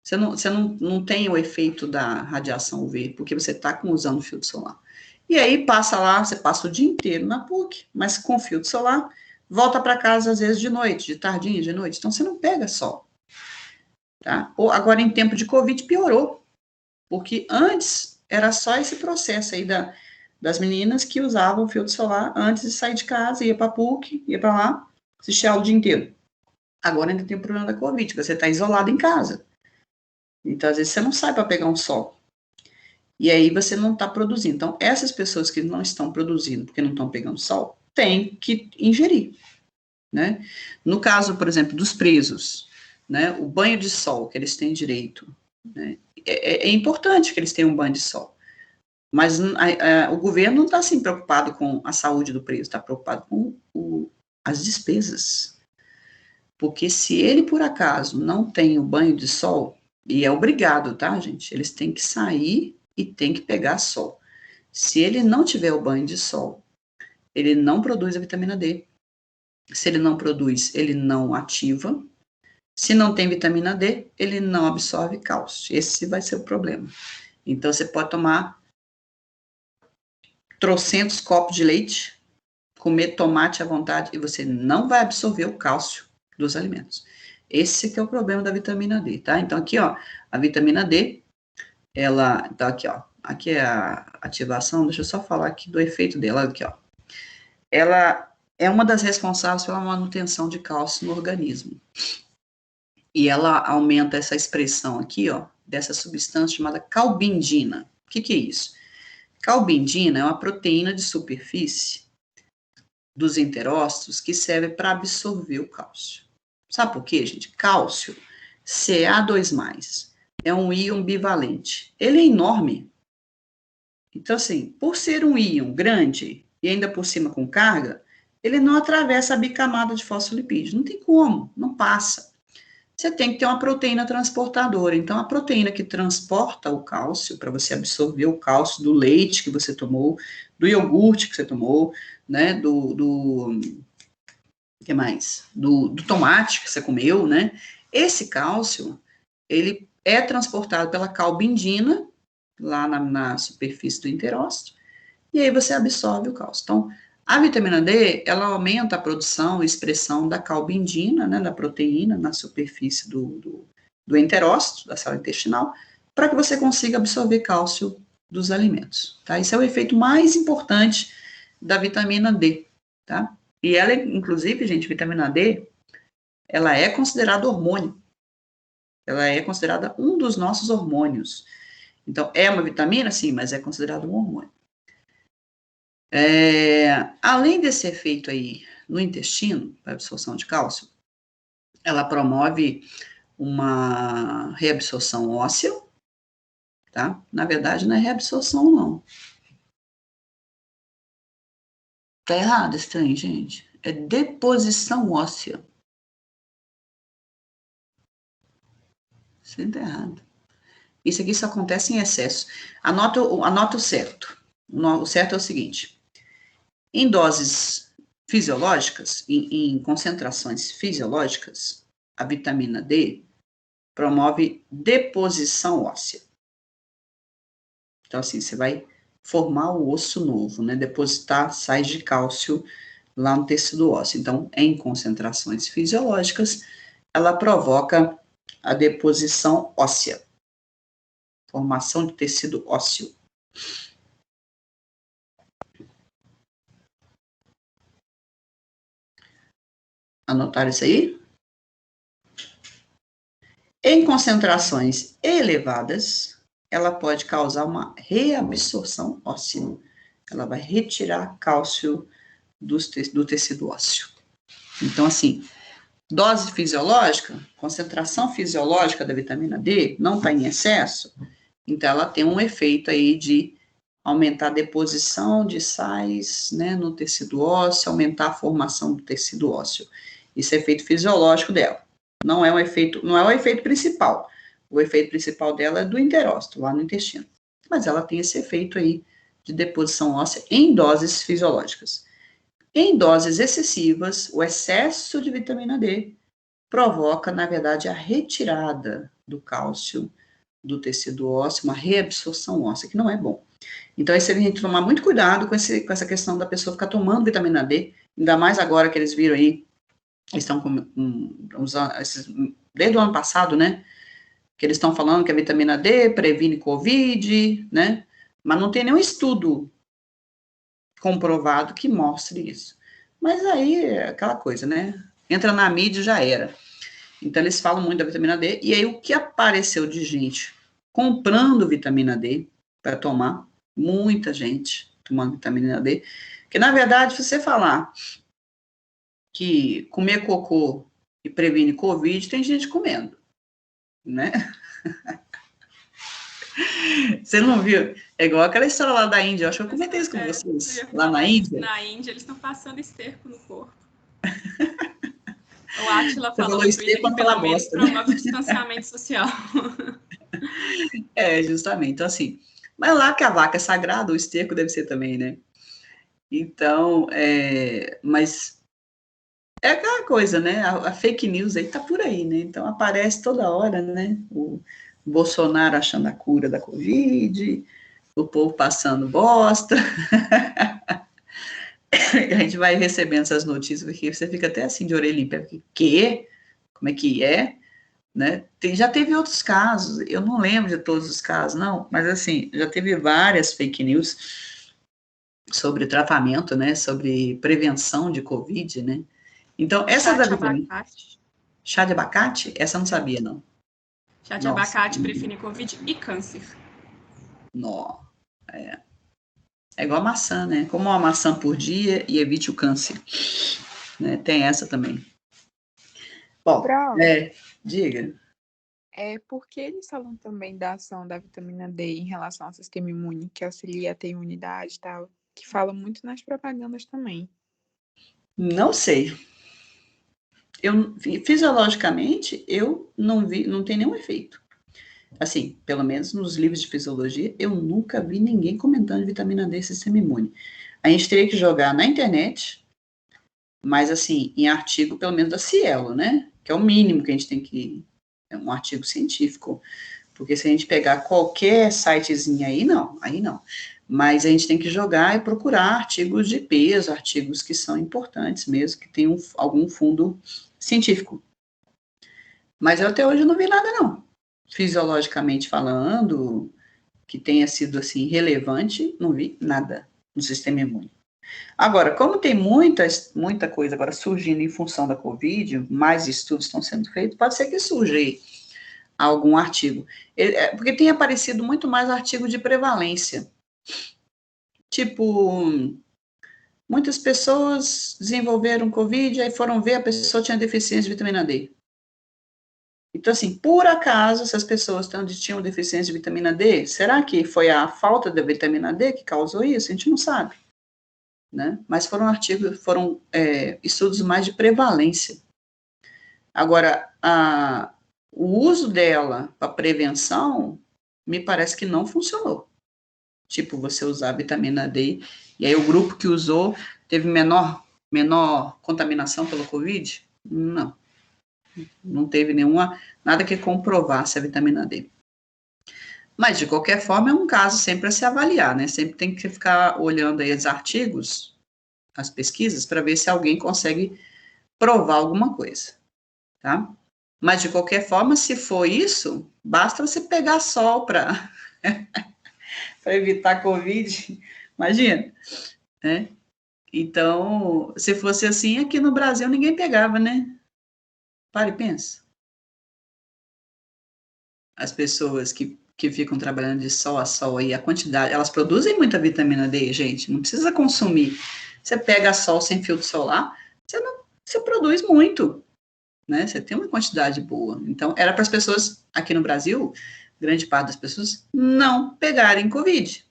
Você não tem o efeito da radiação UV, porque você está usando filtro solar. E aí passa lá, você passa o dia inteiro na PUC, mas com filtro solar, volta para casa às vezes de noite, de tardinha, de noite, então você não pega sol. Tá? Ou agora em tempo de Covid piorou, porque antes era só esse processo aí das meninas que usavam filtro solar antes de sair de casa, ia para a PUC, ia para lá, assistir aula o dia inteiro. Agora ainda tem o problema da Covid, você está isolado em casa. Então, às vezes, você não sai para pegar um sol. E aí você não está produzindo. Então, essas pessoas que não estão produzindo porque não estão pegando sol, têm que ingerir, né? No caso, por exemplo, dos presos, né? O banho de sol que eles têm direito, né? É importante que eles tenham um banho de sol. Mas o governo não está assim preocupado com a saúde do preso, está preocupado com as despesas. Porque se ele, por acaso, não tem o banho de sol, e é obrigado, tá, gente? Eles têm que sair e têm que pegar sol. Se ele não tiver o banho de sol, ele não produz a vitamina D. Se ele não produz, ele não ativa. Se não tem vitamina D, ele não absorve cálcio. Esse vai ser o problema. Então, você pode tomar trocentos copos de leite, comer tomate à vontade, e você não vai absorver o cálcio dos alimentos. Esse que é o problema da vitamina D, tá? Então, aqui, ó, a vitamina D, ela, tá aqui, ó, aqui é a ativação, deixa eu só falar aqui do efeito dela, aqui, ó. Ela é uma das responsáveis pela manutenção de cálcio no organismo. E ela aumenta essa expressão aqui, ó, dessa substância chamada calbindina. O que é isso? Calbindina é uma proteína de superfície dos enterócitos que serve para absorver o cálcio. Sabe por quê, gente? Cálcio, Ca2+, é um íon bivalente. Ele é enorme. Então, assim, por ser um íon grande e ainda por cima com carga, ele não atravessa a bicamada de fosfolipídio. Não tem como, não passa. Você tem que ter uma proteína transportadora. Então, a proteína que transporta o cálcio, para você absorver o cálcio do leite que você tomou, do iogurte que você tomou, né, que mais? Do tomate que você comeu, né? Esse cálcio, ele é transportado pela calbindina, lá na superfície do enterócito, e aí você absorve o cálcio. Então, a vitamina D, ela aumenta a produção e expressão da calbindina, né, da proteína, na superfície do enterócito, da célula intestinal, para que você consiga absorver cálcio dos alimentos, tá? Esse é o efeito mais importante da vitamina D, tá? E ela, inclusive, gente, vitamina D, ela é considerada hormônio. Ela é considerada um dos nossos hormônios. Então, é uma vitamina, sim, mas é considerada um hormônio. Além desse efeito aí no intestino, para absorção de cálcio, ela promove uma reabsorção óssea, tá? Na verdade, não é reabsorção, não. Tá errado esse trem, gente. É deposição óssea. Isso tá errado. Isso aqui só acontece em excesso. Anota o certo. O certo é o seguinte. Em doses fisiológicas, em concentrações fisiológicas, a vitamina D promove deposição óssea. Então, assim, você vai formar o osso novo, né? Depositar sais de cálcio lá no tecido ósseo. Então, em concentrações fisiológicas, ela provoca a deposição óssea, formação de tecido ósseo. Anotaram isso aí? Em concentrações elevadas, ela pode causar uma reabsorção óssea. Ela vai retirar cálcio do tecido ósseo. Então, assim, dose fisiológica, concentração fisiológica da vitamina D não está em excesso, então ela tem um efeito aí de aumentar a deposição de sais, né, no tecido ósseo, aumentar a formação do tecido ósseo. Isso é efeito fisiológico dela. Não é o efeito principal. O efeito principal dela é do enterócito, lá no intestino. Mas ela tem esse efeito aí de deposição óssea em doses fisiológicas. Em doses excessivas, o excesso de vitamina D provoca, na verdade, a retirada do cálcio do tecido ósseo, uma reabsorção óssea, que não é bom. Então, aí você tem que tomar muito cuidado com essa questão da pessoa ficar tomando vitamina D, ainda mais agora que eles viram aí, eles estão usando, desde o ano passado, né, que eles estão falando que a vitamina D previne Covid, né, mas não tem nenhum estudo comprovado que mostre isso. Mas aí é aquela coisa, né, entra na mídia e já era. Então, eles falam muito da vitamina D, e aí o que apareceu de gente comprando vitamina D para tomar, muita gente tomando vitamina D, que na verdade, se você falar que comer cocô e previne Covid, tem gente comendo, né? Você não viu? É igual aquela história lá da Índia, eu acho que eu comentei isso com vocês. Lá na Índia. Na Índia, eles estão passando esterco no corpo. O Átila Você falou falou no esterco Twitter que quando pelo fala menos bosta, né? promove o distanciamento social. Justamente. Então, assim, mas lá que a vaca é sagrada, o esterco deve ser também, né? Então, mas é aquela coisa, né? A fake news aí tá por aí, né? Então, aparece toda hora, né? O Bolsonaro achando a cura da Covid, o povo passando bosta. A gente vai recebendo essas notícias, porque você fica até assim de orelha em pé, porque, quê? Como é que é? Né? Já teve outros casos, eu não lembro de todos os casos, não, mas assim, já teve várias fake news sobre tratamento, né, sobre prevenção de Covid, né? Então, essa Chá da de vitamina... abacate. Chá de abacate? Essa eu não sabia, não. Chá de Nossa. abacate previne Covid e câncer. Nó. É igual a maçã, né? Coma uma maçã por dia e evite o câncer. Né? Tem essa também. Bom, Brau, diga. por que eles falam também da ação da vitamina D em relação ao sistema imune, que auxilia a ter imunidade e tal, que fala muito nas propagandas também. Não sei. Fisiologicamente, eu não vi, não tem nenhum efeito. Assim, pelo menos nos livros de fisiologia, eu nunca vi ninguém comentando vitamina D e sistema imune. A gente teria que jogar na internet, mas assim, em artigo, pelo menos da Cielo, né? Que é o mínimo que a gente tem que... É um artigo científico. Porque se a gente pegar qualquer sitezinho aí não. Mas a gente tem que jogar e procurar artigos de peso, artigos que são importantes mesmo, que tenham algum fundo científico. Mas eu até hoje não vi nada, não. Fisiologicamente falando, que tenha sido assim relevante, não vi nada no sistema imune. Agora, como tem muita coisa agora surgindo em função da Covid, mais estudos estão sendo feitos, pode ser que surja aí algum artigo. Porque tem aparecido muito mais artigo de prevalência. Tipo, muitas pessoas desenvolveram Covid, aí foram ver, a pessoa tinha deficiência de vitamina D. Então, assim, por acaso, essas pessoas tinham deficiência de vitamina D, será que foi a falta da vitamina D que causou isso? A gente não sabe. Né? Mas foram estudos mais de prevalência. Agora, o uso dela para prevenção, me parece que não funcionou. Tipo, você usar a vitamina D, e aí o grupo que usou teve menor contaminação pelo Covid? Não teve nada que comprovasse a vitamina D. Mas, de qualquer forma, é um caso sempre a se avaliar, né? Sempre tem que ficar olhando aí os artigos, as pesquisas, para ver se alguém consegue provar alguma coisa, tá? Mas, de qualquer forma, se for isso, basta você pegar sol para evitar Covid, imagina, né? Então, se fosse assim, aqui no Brasil ninguém pegava, né? Para e pensa. As pessoas que ficam trabalhando de sol a sol aí, a quantidade, elas produzem muita vitamina D, gente, não precisa consumir. Você pega sol sem filtro solar, você produz muito, né? Você tem uma quantidade boa. Então, era para as pessoas, aqui no Brasil, grande parte das pessoas não pegarem Covid.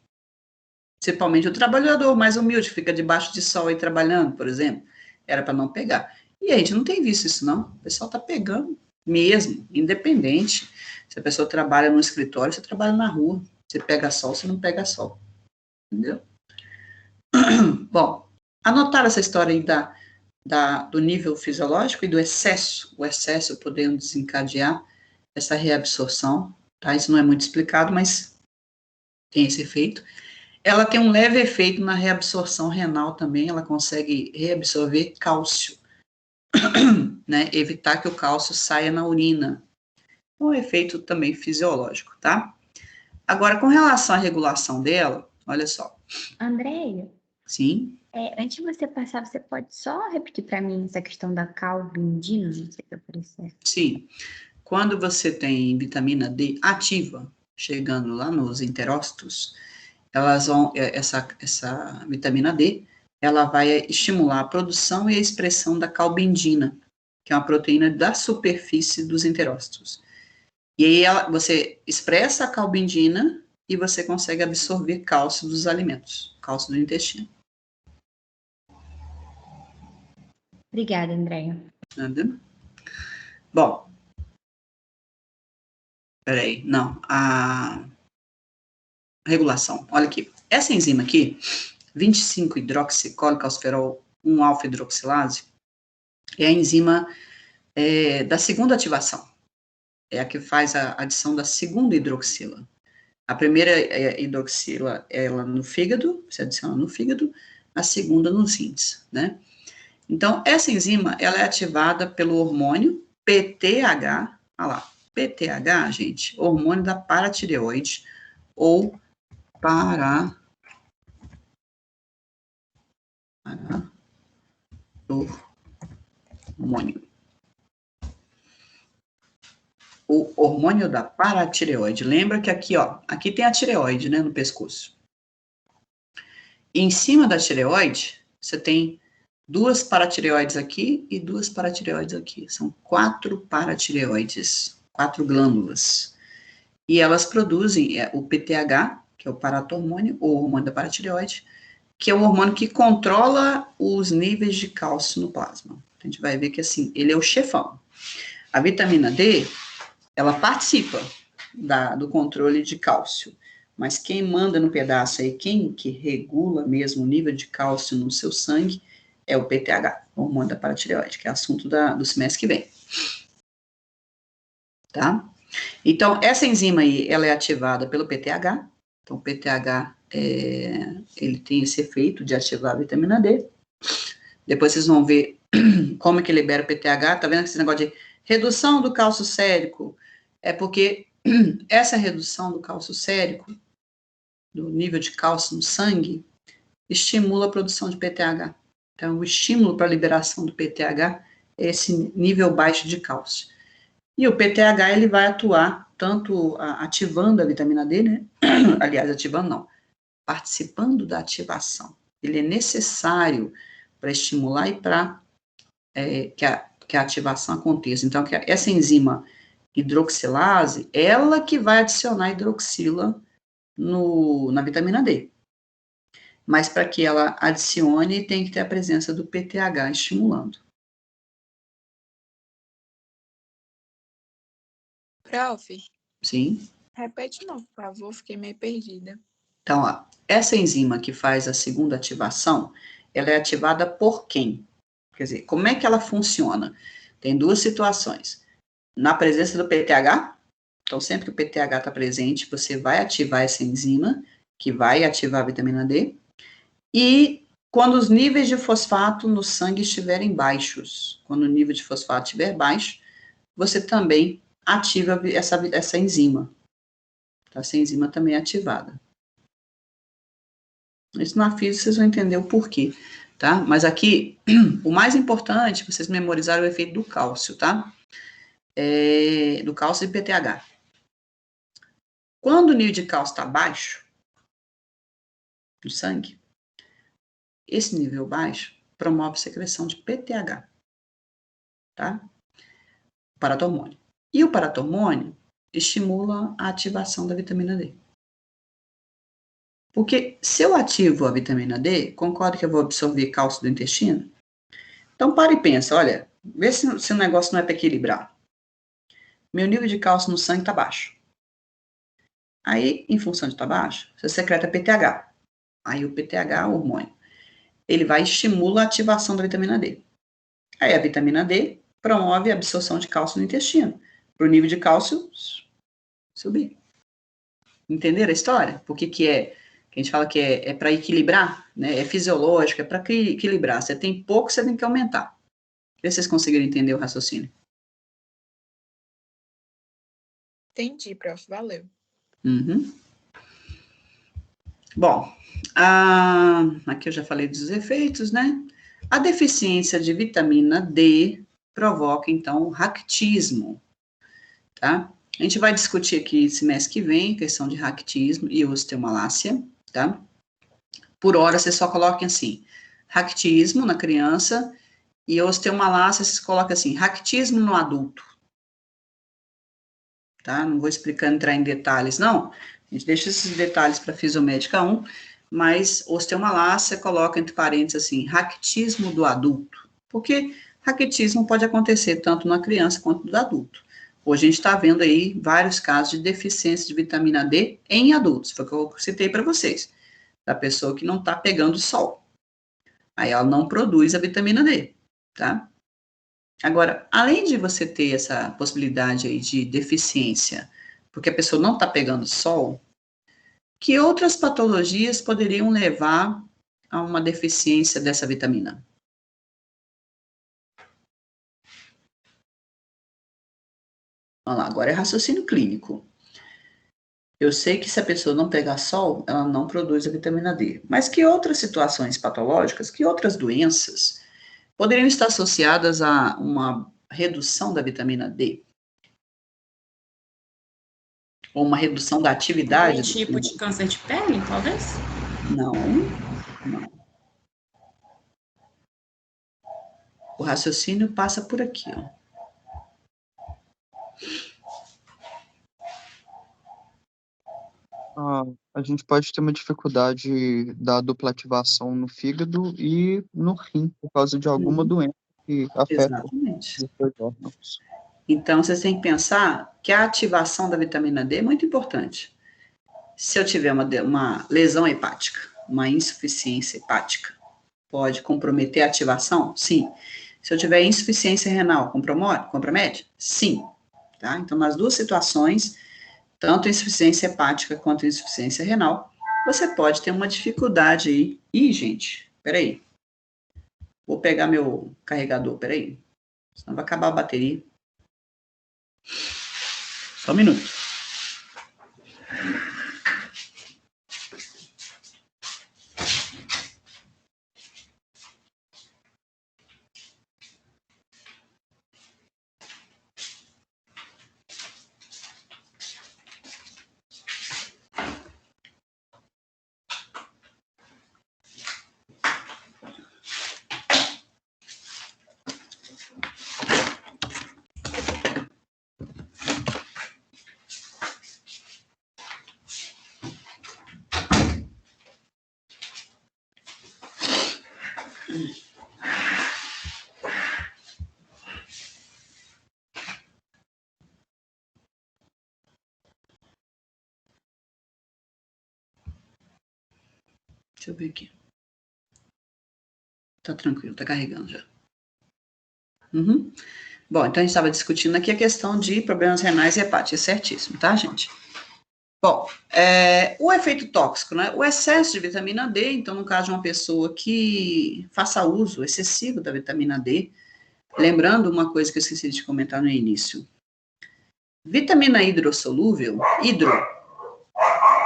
Principalmente o trabalhador mais humilde, que fica debaixo de sol aí trabalhando, por exemplo, era para não pegar. E a gente não tem visto isso, não. O pessoal está pegando mesmo, independente. Se a pessoa trabalha no escritório, você trabalha na rua. Você pega sol, você não pega sol. Entendeu? Bom, anotaram essa história aí do nível fisiológico e do excesso, o excesso podendo desencadear essa reabsorção, tá? Isso não é muito explicado, mas tem esse efeito. Ela tem um leve efeito na reabsorção renal também, ela consegue reabsorver cálcio, né? Evitar que o cálcio saia na urina. Um efeito também fisiológico, tá? Agora, com relação à regulação dela, olha só. Andréia, Sim? Antes de você passar, você pode só repetir para mim essa questão da calbindina? Não sei se aparecer. Sim. Quando você tem vitamina D ativa, chegando lá nos enterócitos, essa vitamina D, ela vai estimular a produção e a expressão da calbindina, que é uma proteína da superfície dos enterócitos. E aí você expressa a calbindina e você consegue absorver cálcio dos alimentos, cálcio do intestino. Obrigada, Andréia. Entendeu? Bom, peraí, não, a regulação, olha aqui, essa enzima aqui, 25-hidroxicólicalciferol 1-alfa-hidroxilase, é a enzima da segunda ativação, é a que faz a adição da segunda hidroxila. A primeira hidroxila, ela no fígado, se adiciona no fígado, a segunda nos rins, né? Então, essa enzima, ela é ativada pelo hormônio PTH, olha lá, PTH, gente, hormônio da paratireoide, ou hormônio. O hormônio da paratireoide. Lembra que aqui, ó, aqui tem a tireoide, né, no pescoço. E em cima da tireoide, você tem 2 paratireoides aqui e 2 paratireoides aqui. São 4 paratireoides, 4 glândulas. E elas produzem o PTH, que é o paratormônio, ou hormônio da paratireoide, que é o hormônio que controla os níveis de cálcio no plasma. A gente vai ver que, assim, ele é o chefão. A vitamina D, ela participa do controle de cálcio, mas quem manda no pedaço aí, quem que regula mesmo o nível de cálcio no seu sangue, é o PTH, o hormônio da paratireoide, que é assunto do semestre que vem. Tá? Então, essa enzima aí, ela é ativada pelo PTH. Então, o PTH, ele tem esse efeito de ativar a vitamina D. Depois vocês vão ver como é que libera o PTH. Tá vendo esse negócio de redução do cálcio sérico? É porque essa redução do cálcio sérico, do nível de cálcio no sangue, estimula a produção de PTH. Então, o estímulo para a liberação do PTH é esse nível baixo de cálcio. E o PTH, ele vai atuar tanto ativando a vitamina D, né? Aliás, ativando não, participando da ativação. Ele é necessário para estimular e para que a ativação aconteça. Então, essa enzima hidroxilase, ela que vai adicionar hidroxila na vitamina D. Mas para que ela adicione, tem que ter a presença do PTH estimulando. Prof, Sim? repete de novo, por favor, fiquei meio perdida. Então, ó, essa enzima que faz a segunda ativação, ela é ativada por quem? Quer dizer, como é que ela funciona? Tem 2 situações. Na presença do PTH, então sempre que o PTH está presente, você vai ativar essa enzima, que vai ativar a vitamina D, e quando os níveis de fosfato no sangue estiverem baixos, quando o nível de fosfato estiver baixo, você também ativa essa enzima. Então, essa enzima também é ativada. Isso na física vocês vão entender o porquê, tá? Mas aqui, o mais importante, vocês memorizaram o efeito do cálcio, tá? Do cálcio e PTH. Quando o nível de cálcio está baixo no sangue, esse nível baixo promove a secreção de PTH, tá? Paratormônio. E o paratormônio estimula a ativação da vitamina D. Porque se eu ativo a vitamina D, concordo que eu vou absorver cálcio do intestino? Então, para e pensa, olha, vê se o negócio não é para equilibrar. Meu nível de cálcio no sangue está baixo. Aí, em função de estar baixo, você secreta PTH. Aí o PTH, o hormônio, ele vai estimular a ativação da vitamina D. Aí a vitamina D promove a absorção de cálcio no intestino, para o nível de cálcio subir. Entenderam a história? Por que a gente fala que é para equilibrar, né? É fisiológico, é para equilibrar. Você tem pouco, você tem que aumentar. Vê se vocês conseguiram entender o raciocínio. Entendi, prof, valeu. Uhum. Bom, aqui eu já falei dos efeitos, né? A deficiência de vitamina D provoca, então, raquitismo, tá? A gente vai discutir aqui semestre que vem, questão de raquitismo e osteomalácia, tá? Por hora, você só coloca assim, raquitismo na criança e osteomalácia, você coloca assim, raquitismo no adulto, tá? Não vou entrar em detalhes, não. A gente deixa esses detalhes para fisiomédica 1, mas osteomalácia coloca entre parênteses assim, raquitismo do adulto, porque raquitismo pode acontecer tanto na criança quanto no adulto. Hoje a gente está vendo aí vários casos de deficiência de vitamina D em adultos, foi o que eu citei para vocês, da pessoa que não está pegando sol. Aí ela não produz a vitamina D, tá? Agora, além de você ter essa possibilidade aí de deficiência, porque a pessoa não está pegando sol, que outras patologias poderiam levar a uma deficiência dessa vitamina? Vamos lá, agora é raciocínio clínico. Eu sei que se a pessoa não pegar sol, ela não produz a vitamina D. Mas que outras situações patológicas, que outras doenças poderiam estar associadas a uma redução da vitamina D? Ou uma redução da atividade? Algum tipo de câncer de pele, talvez? Não, não. O raciocínio passa por aqui, ó. A gente pode ter uma dificuldade da dupla ativação no fígado e no rim, por causa de alguma doença que afeta Exatamente. os dois órgãos. Então, vocês têm que pensar que a ativação da vitamina D é muito importante. Se eu tiver uma lesão hepática, uma insuficiência hepática, pode comprometer a ativação? Sim. Se eu tiver insuficiência renal, compromete? Sim. Tá? Então, nas duas situações, tanto insuficiência hepática quanto insuficiência renal, você pode ter uma dificuldade aí. Ih, gente, peraí. Vou pegar meu carregador, peraí. Senão vai acabar a bateria. Só um minuto. Deixa eu ver aqui. Tá tranquilo, tá carregando já. Uhum. Bom, então a gente estava discutindo aqui a questão de problemas renais e hepáticos, certíssimo, tá, gente? Bom, o efeito tóxico, né? O excesso de vitamina D, então, no caso de uma pessoa que faça uso excessivo da vitamina D, lembrando uma coisa que eu esqueci de comentar no início. Vitamina hidrossolúvel,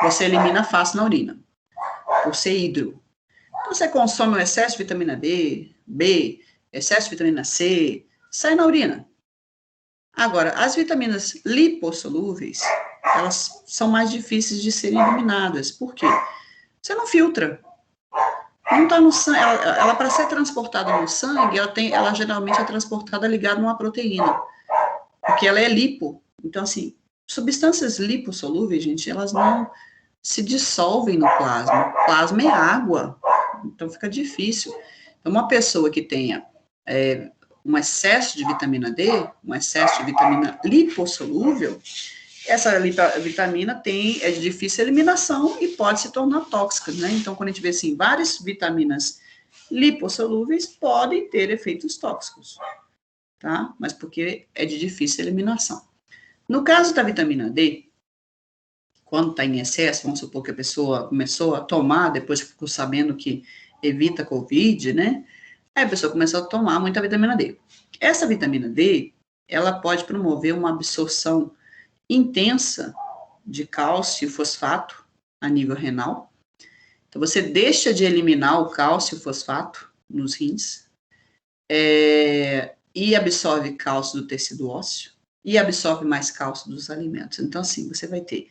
você elimina fácil na urina, por ser hidro. Então, você consome o excesso de vitamina D, B, excesso de vitamina C, sai na urina. Agora, as vitaminas lipossolúveis, elas são mais difíceis de serem eliminadas. Por quê? Você não filtra. Não está no sangue. Ela para ser transportada no sangue, ela geralmente é transportada ligada a uma proteína. Porque ela é lipo. Então, assim, substâncias lipossolúveis, gente, elas não se dissolvem no plasma. O plasma é água. Então, fica difícil. Então, uma pessoa que tenha um excesso de vitamina D, um excesso de vitamina lipossolúvel, essa vitamina é de difícil eliminação e pode se tornar tóxica, né? Então, quando a gente vê assim, várias vitaminas lipossolúveis podem ter efeitos tóxicos, tá? Mas porque é de difícil eliminação. No caso da vitamina D, quando está em excesso, vamos supor que a pessoa começou a tomar, depois ficou sabendo que evita Covid, né? Aí a pessoa começou a tomar muita vitamina D. Essa vitamina D, ela pode promover uma absorção intensa de cálcio e fosfato a nível renal Então, você deixa de eliminar o cálcio e o fosfato nos rins, e absorve cálcio do tecido ósseo, e absorve mais cálcio dos alimentos. Então, assim, você vai ter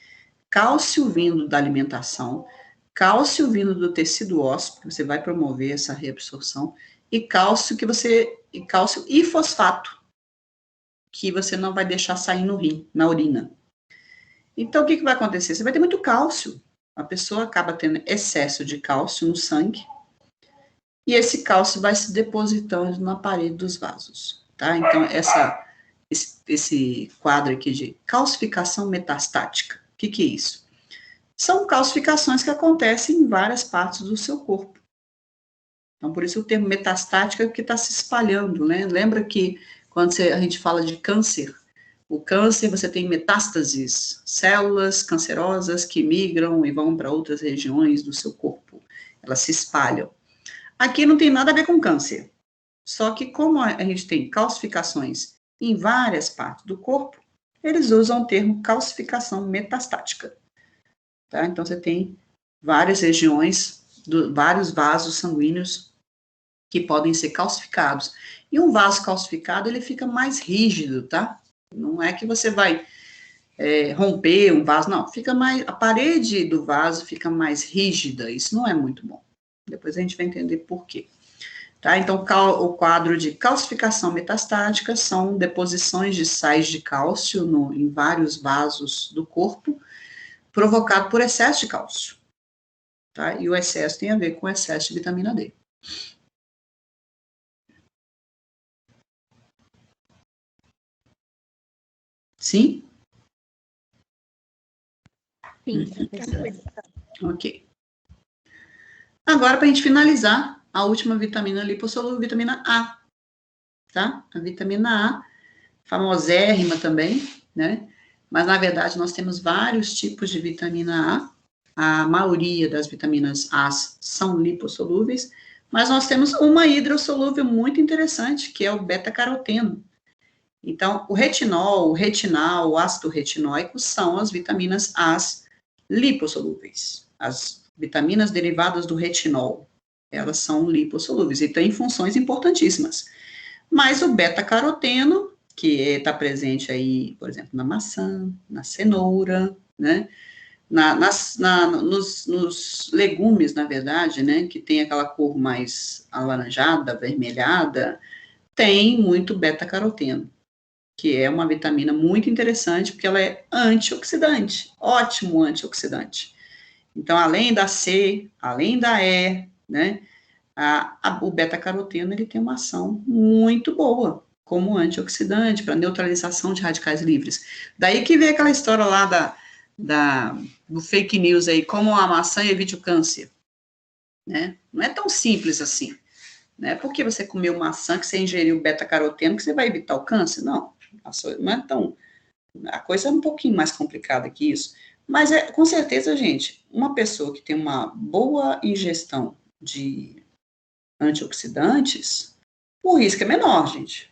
cálcio vindo da alimentação, cálcio vindo do tecido ósseo, porque você vai promover essa reabsorção, e cálcio e fosfato, que você não vai deixar sair no rim, na urina. Então, o que vai acontecer? Você vai ter muito cálcio. A pessoa acaba tendo excesso de cálcio no sangue, e esse cálcio vai se depositando na parede dos vasos, tá? Então, esse quadro aqui de calcificação metastática, o que é isso? São calcificações que acontecem em várias partes do seu corpo. Então, por isso o termo metastática é que está se espalhando, né? Lembra que quando a gente fala de câncer, o câncer você tem metástases, células cancerosas que migram e vão para outras regiões do seu corpo. Elas se espalham. Aqui não tem nada a ver com câncer. Só que como a gente tem calcificações em várias partes do corpo, eles usam o termo calcificação metastática. Tá? Então, você tem várias regiões, vários vasos sanguíneos que podem ser calcificados. E um vaso calcificado, ele fica mais rígido, tá? Não é que você vai romper um vaso, não. A parede do vaso fica mais rígida. Isso não é muito bom. Depois a gente vai entender por quê. Tá? Então, o quadro de calcificação metastática são deposições de sais de cálcio em vários vasos do corpo, provocado por excesso de cálcio. Tá? E o excesso tem a ver com excesso de vitamina D. Sim? Sim, professora. Ok. Agora, para a gente finalizar, a última vitamina lipossolúvel, vitamina A. Tá? A vitamina A, famosérrima também, né? Mas, na verdade, nós temos vários tipos de vitamina A. A maioria das vitaminas A são lipossolúveis, mas nós temos uma hidrossolúvel muito interessante, que é o beta-caroteno. Então, o retinol, o retinal, o ácido retinóico são as vitaminas A lipossolúveis. As vitaminas derivadas do retinol, elas são lipossolúveis e têm funções importantíssimas. Mas o beta-caroteno, que está presente aí, por exemplo, na maçã, na cenoura, né? Nos legumes, na verdade, né? Que tem aquela cor mais alaranjada, avermelhada, tem muito beta-caroteno, que é uma vitamina muito interessante, porque ela é antioxidante, ótimo antioxidante. Então, além da C, além da E, né? O beta-caroteno, ele tem uma ação muito boa como antioxidante, para neutralização de radicais livres. Daí que vem aquela história lá do fake news aí, como a maçã evite o câncer, né? Não é tão simples assim, né? Porque você comeu maçã, que você ingeriu beta-caroteno, que você vai evitar o câncer? Não, não é tão... A coisa é um pouquinho mais complicada que isso. Mas, com certeza, gente, uma pessoa que tem uma boa ingestão de antioxidantes, o risco é menor, gente.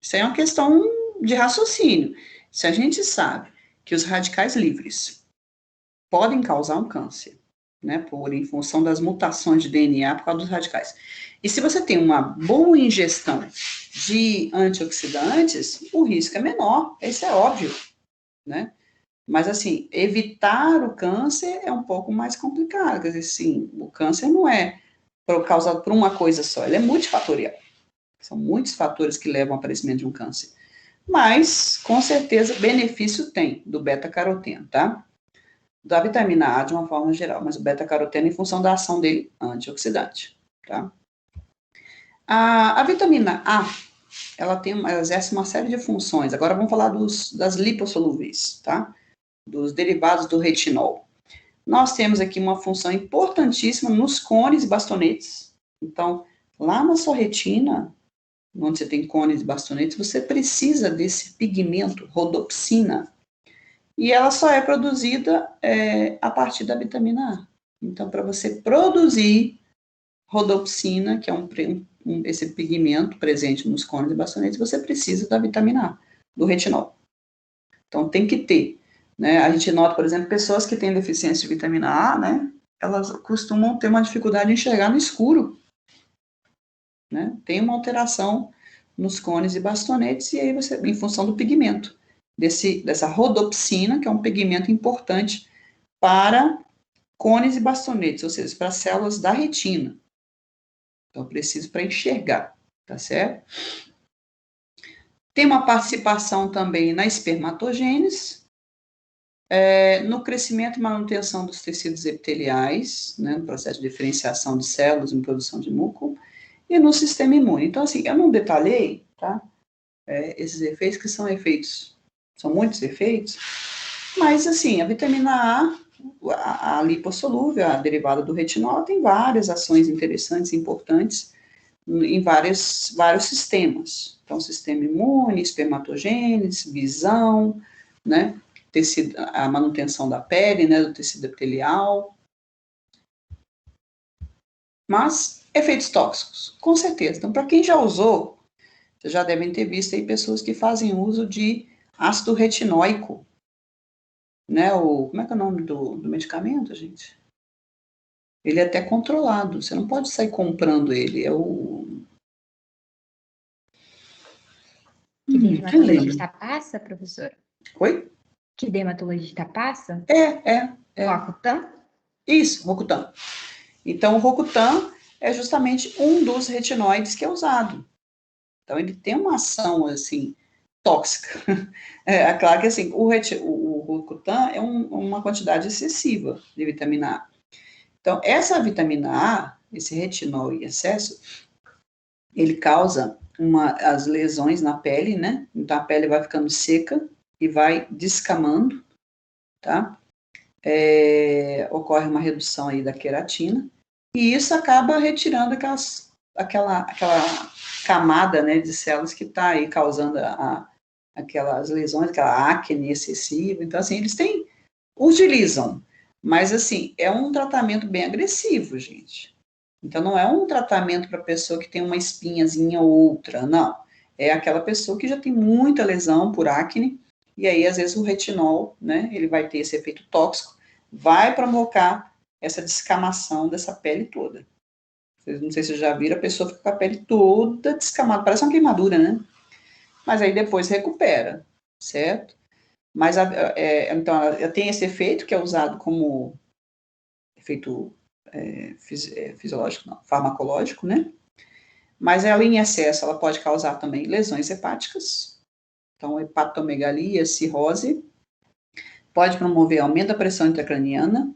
Isso aí é uma questão de raciocínio. Se a gente sabe que os radicais livres podem causar um câncer, né, em função das mutações de DNA por causa dos radicais, e se você tem uma boa ingestão de antioxidantes, o risco é menor, isso é óbvio, né? Mas, assim, evitar o câncer é um pouco mais complicado, quer dizer, sim, o câncer não é causado por uma coisa só, ele é multifatorial. São muitos fatores que levam ao aparecimento de um câncer. Mas, com certeza, benefício tem do beta-caroteno, tá? Da vitamina A de uma forma geral, mas o beta-caroteno em função da ação dele antioxidante, tá? A vitamina A, ela exerce uma série de funções. Agora vamos falar das lipossolúveis, tá? Dos derivados do retinol. Nós temos aqui uma função importantíssima nos cones e bastonetes. Então, lá na sua retina, onde você tem cones e bastonetes, você precisa desse pigmento, rodopsina. E ela só é produzida a partir da vitamina A. Então, para você produzir rodopsina, que é esse pigmento presente nos cones e bastonetes, você precisa da vitamina A, do retinol. Então, tem que ter. Né? A gente nota, por exemplo, pessoas que têm deficiência de vitamina A, né? elas costumam ter uma dificuldade em enxergar no escuro, né? Tem uma alteração nos cones e bastonetes, e aí você, em função do pigmento, dessa rodopsina, que é um pigmento importante para cones e bastonetes, ou seja, para as células da retina. Então, eu preciso para enxergar, tá certo? Tem uma participação também na espermatogênese, no crescimento e manutenção dos tecidos epiteliais, né, no processo de diferenciação de células em produção de muco, e no sistema imune. Então, assim, eu não detalhei, tá? Esses efeitos, que são efeitos, são muitos efeitos, mas, assim, a vitamina A lipossolúvel, a derivada do retinol, tem várias ações interessantes e importantes em vários sistemas. Então, sistema imune, espermatogênese, visão, né? Tecido, a manutenção da pele, né? Do tecido epitelial. Mas, efeitos tóxicos, com certeza. Então, para quem já usou, vocês já devem ter visto aí pessoas que fazem uso de ácido retinóico, né? Como é que é o nome do medicamento, gente? Ele é até controlado, você não pode sair comprando ele, Que dermatologista passa, professora? Oi? Que dermatologista passa? É. Roacutan? Isso, Roacutan. Então, o Roacutan é justamente um dos retinóides que é usado. Então, ele tem uma ação, assim, tóxica. É claro que, assim, o Roacutan é uma quantidade excessiva de vitamina A. Então, essa vitamina A, esse retinol em excesso, ele causa as lesões na pele, né? Então, a pele vai ficando seca e vai descamando, tá? Ocorre uma redução aí da queratina, e isso acaba retirando aquela camada, né, de células que está aí causando aquelas lesões, aquela acne excessiva. Então, assim, eles utilizam, mas, assim, é um tratamento bem agressivo, gente. Então, não é um tratamento para pessoa que tem uma espinhazinha ou outra, não. É aquela pessoa que já tem muita lesão por acne, e aí, às vezes, o retinol, né, ele vai ter esse efeito tóxico, vai provocar essa descamação dessa pele toda. Não sei se vocês já viram, a pessoa fica com a pele toda descamada, parece uma queimadura, né? Mas aí depois recupera, certo? Mas, então, ela tem esse efeito que é usado como efeito fisiológico, não, farmacológico, né? Mas ela em excesso, ela pode causar também lesões hepáticas, então hepatomegalia, cirrose, pode promover aumento da pressão intracraniana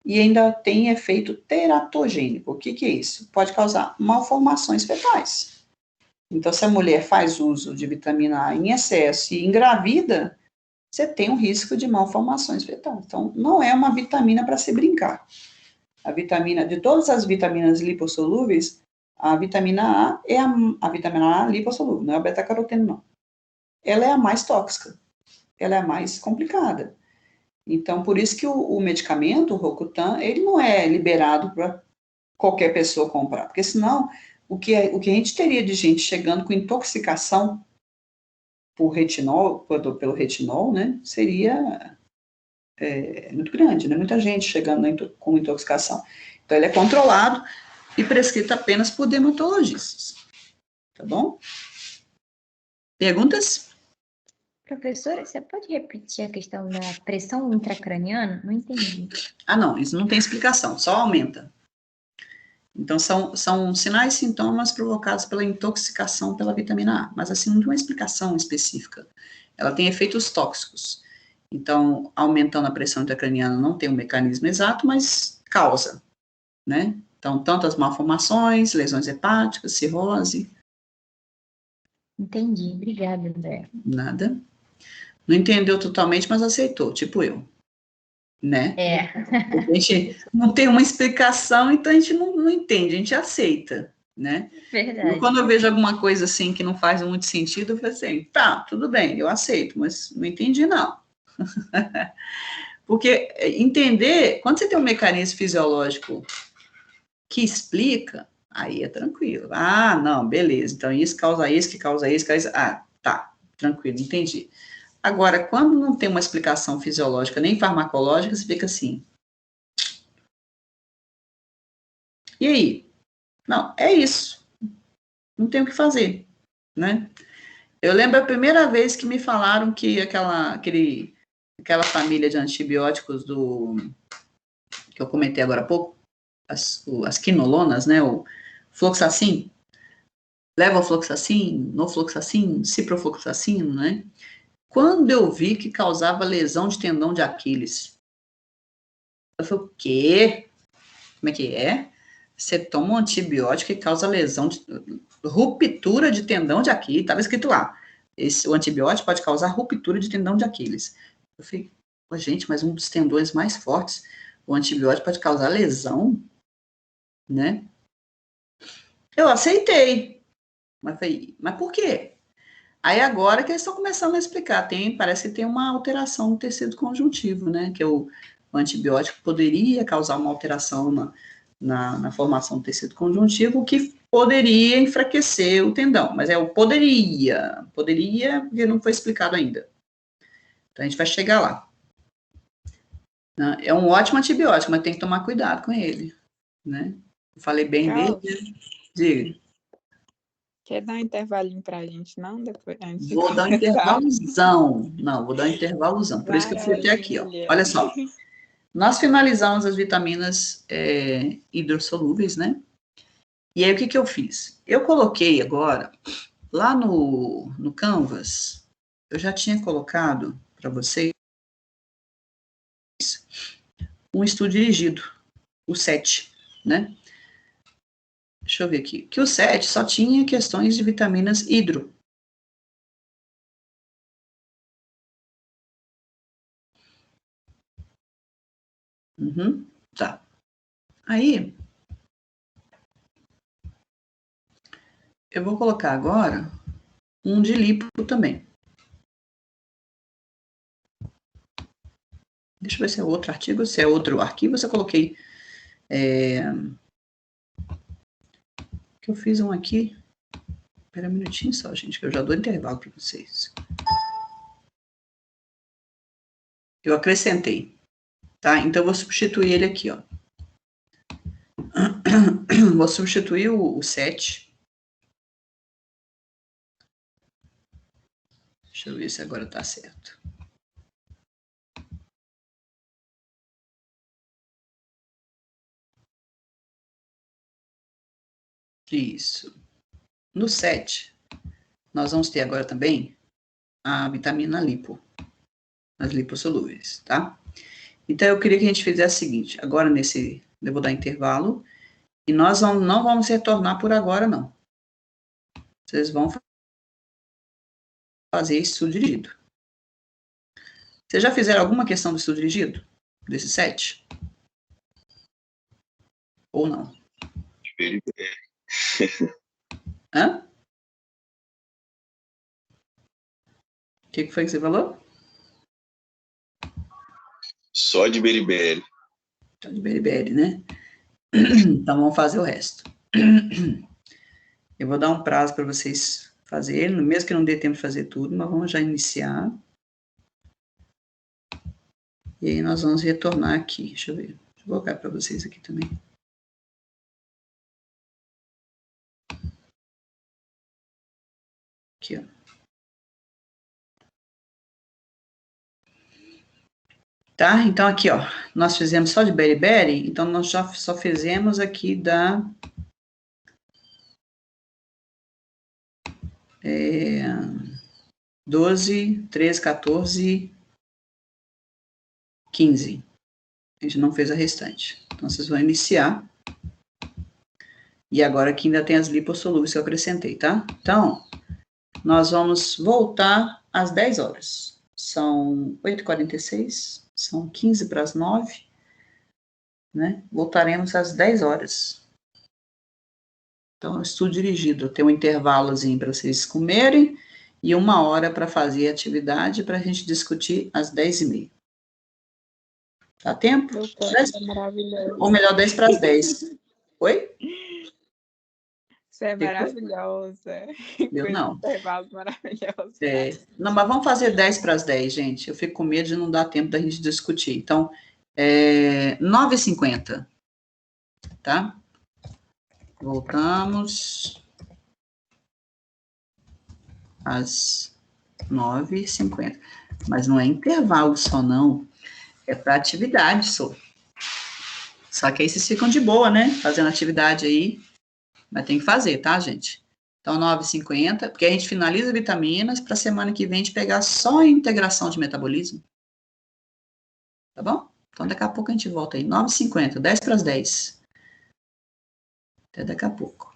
e ainda tem efeito teratogênico. O que é isso? Pode causar malformações fetais. Então, se a mulher faz uso de vitamina A em excesso e engravida, você tem um risco de malformações fetais. Então, não é uma vitamina para se brincar. De todas as vitaminas lipossolúveis, a vitamina A é a vitamina A lipossolúvel, não é a beta-caroteno, não. Ela é a mais tóxica, ela é a mais complicada. Então, por isso que o medicamento, o Roacutan, ele não é liberado para qualquer pessoa comprar, porque senão, o que a gente teria de gente chegando com intoxicação pelo retinol, né, seria muito grande, né, muita gente chegando com intoxicação. Então, ele é controlado e prescrito apenas por dermatologistas, tá bom? Perguntas? Professora, você pode repetir a questão da pressão intracraniana? Não entendi. Não, isso não tem explicação, só aumenta. Então, são sinais e sintomas provocados pela intoxicação pela vitamina A, mas assim, não tem uma explicação específica. Ela tem efeitos tóxicos. Então, aumentando a pressão intracraniana não tem um mecanismo exato, mas causa, né? Então, tanto as malformações, lesões hepáticas, cirrose. Entendi, obrigada, André. Nada. Não entendeu totalmente, mas aceitou, tipo eu, né? A gente não tem uma explicação, então a gente não entende, a gente aceita, né? Verdade. Quando eu vejo alguma coisa assim que não faz muito sentido, eu falo assim, tá, tudo bem, eu aceito, mas não entendi, não. Porque entender, quando você tem um mecanismo fisiológico que explica, aí é tranquilo. Não, beleza, então isso causa isso, que causa isso, tá, tranquilo, entendi. Agora, quando não tem uma explicação fisiológica nem farmacológica, você fica assim, E aí? Não, é isso. Não tem o que fazer, né? Eu lembro a primeira vez que me falaram que aquela família de antibióticos que eu comentei agora há pouco, as quinolonas, né? O fluoxacin, levofloxacin, nofloxacin, ciprofloxacin, né? Quando eu vi que causava lesão de tendão de Aquiles, eu falei, o quê? Como é que é? Você toma um antibiótico que causa lesão, ruptura de tendão de Aquiles, estava escrito lá. O antibiótico pode causar ruptura de tendão de Aquiles. Eu falei, gente, mas um dos tendões mais fortes, o antibiótico pode causar lesão, né? Eu aceitei, mas falei, mas por quê? Aí agora que eles estão começando a explicar, parece que tem uma alteração no tecido conjuntivo, né? Que o antibiótico poderia causar uma alteração na formação do tecido conjuntivo, que poderia enfraquecer o tendão, mas é o poderia, porque não foi explicado ainda. Então a gente vai chegar lá. É um ótimo antibiótico, mas tem que tomar cuidado com ele, né? Eu falei bem dele. Diga. Quer dar um intervalinho pra gente, não? Depois, vou dar um intervalozão. Não, vou dar um intervalozão. Por isso que eu fui até aqui, ó. Olha só. Nós finalizamos as vitaminas hidrossolúveis, né? E aí, o que eu fiz? Eu coloquei agora, lá no Canvas, eu já tinha colocado para vocês um estudo dirigido, o 7, né? Deixa eu ver aqui. Que o 7 só tinha questões de vitaminas hidro. Tá. Aí, eu vou colocar agora um de lipo também. Deixa eu ver se é outro artigo, se é outro arquivo, se eu coloquei... que eu fiz um aqui. Espera um minutinho só, gente, que eu já dou intervalo para vocês. Eu acrescentei, tá? Então, eu vou substituir ele aqui, ó. Vou substituir o 7. Deixa eu ver se agora tá certo. Isso. No 7, nós vamos ter agora também a vitamina lipo, as lipossolúveis, tá? Então, eu queria que a gente fizesse o seguinte, agora eu vou dar intervalo, e nós não vamos retornar por agora, não. Vocês vão fazer estudo dirigido. Vocês já fizeram alguma questão do estudo dirigido? Desse 7? Ou não? Hã? O que foi que você falou? Só de beriberi. Só de beriberi, né? Então, vamos fazer o resto. Eu vou dar um prazo para vocês fazerem, mesmo que não dê tempo de fazer tudo, mas vamos já iniciar. E aí, nós vamos retornar aqui. Deixa eu ver. Deixa eu colocar para vocês aqui também. Aqui, ó. Tá? Então, aqui, ó. Nós fizemos só de beriberi, então nós já só fizemos aqui da... 12, 13, 14, 15. A gente não fez a restante. Então, vocês vão iniciar. E agora aqui ainda tem as lipossolúveis que eu acrescentei, tá? Então, nós vamos voltar às 10 horas. São 8h46, são 15 para as 9, né? Voltaremos às 10 horas. Então, estudo dirigido. Tem um intervalozinho para vocês comerem e 1 hora para fazer a atividade para a gente discutir às 10h30. Dá tempo? Maravilhoso. Ou melhor, 10 para as 10. Oi? Você é maravilhosa. Eu não. Intervalos maravilhosos. Não, mas vamos fazer 10 para as 10, gente. Eu fico com medo de não dar tempo da gente discutir. Então, 9h50. Tá? Voltamos às 9h50. Mas não é intervalo só, não. É para atividade, só. Só que aí vocês ficam de boa, né? Fazendo atividade aí. Mas tem que fazer, tá, gente? Então, 9h50, porque a gente finaliza vitaminas para semana que vem a gente pegar só a integração de metabolismo. Tá bom? Então, daqui a pouco a gente volta aí. 9h50, 10 para as 10. Até daqui a pouco.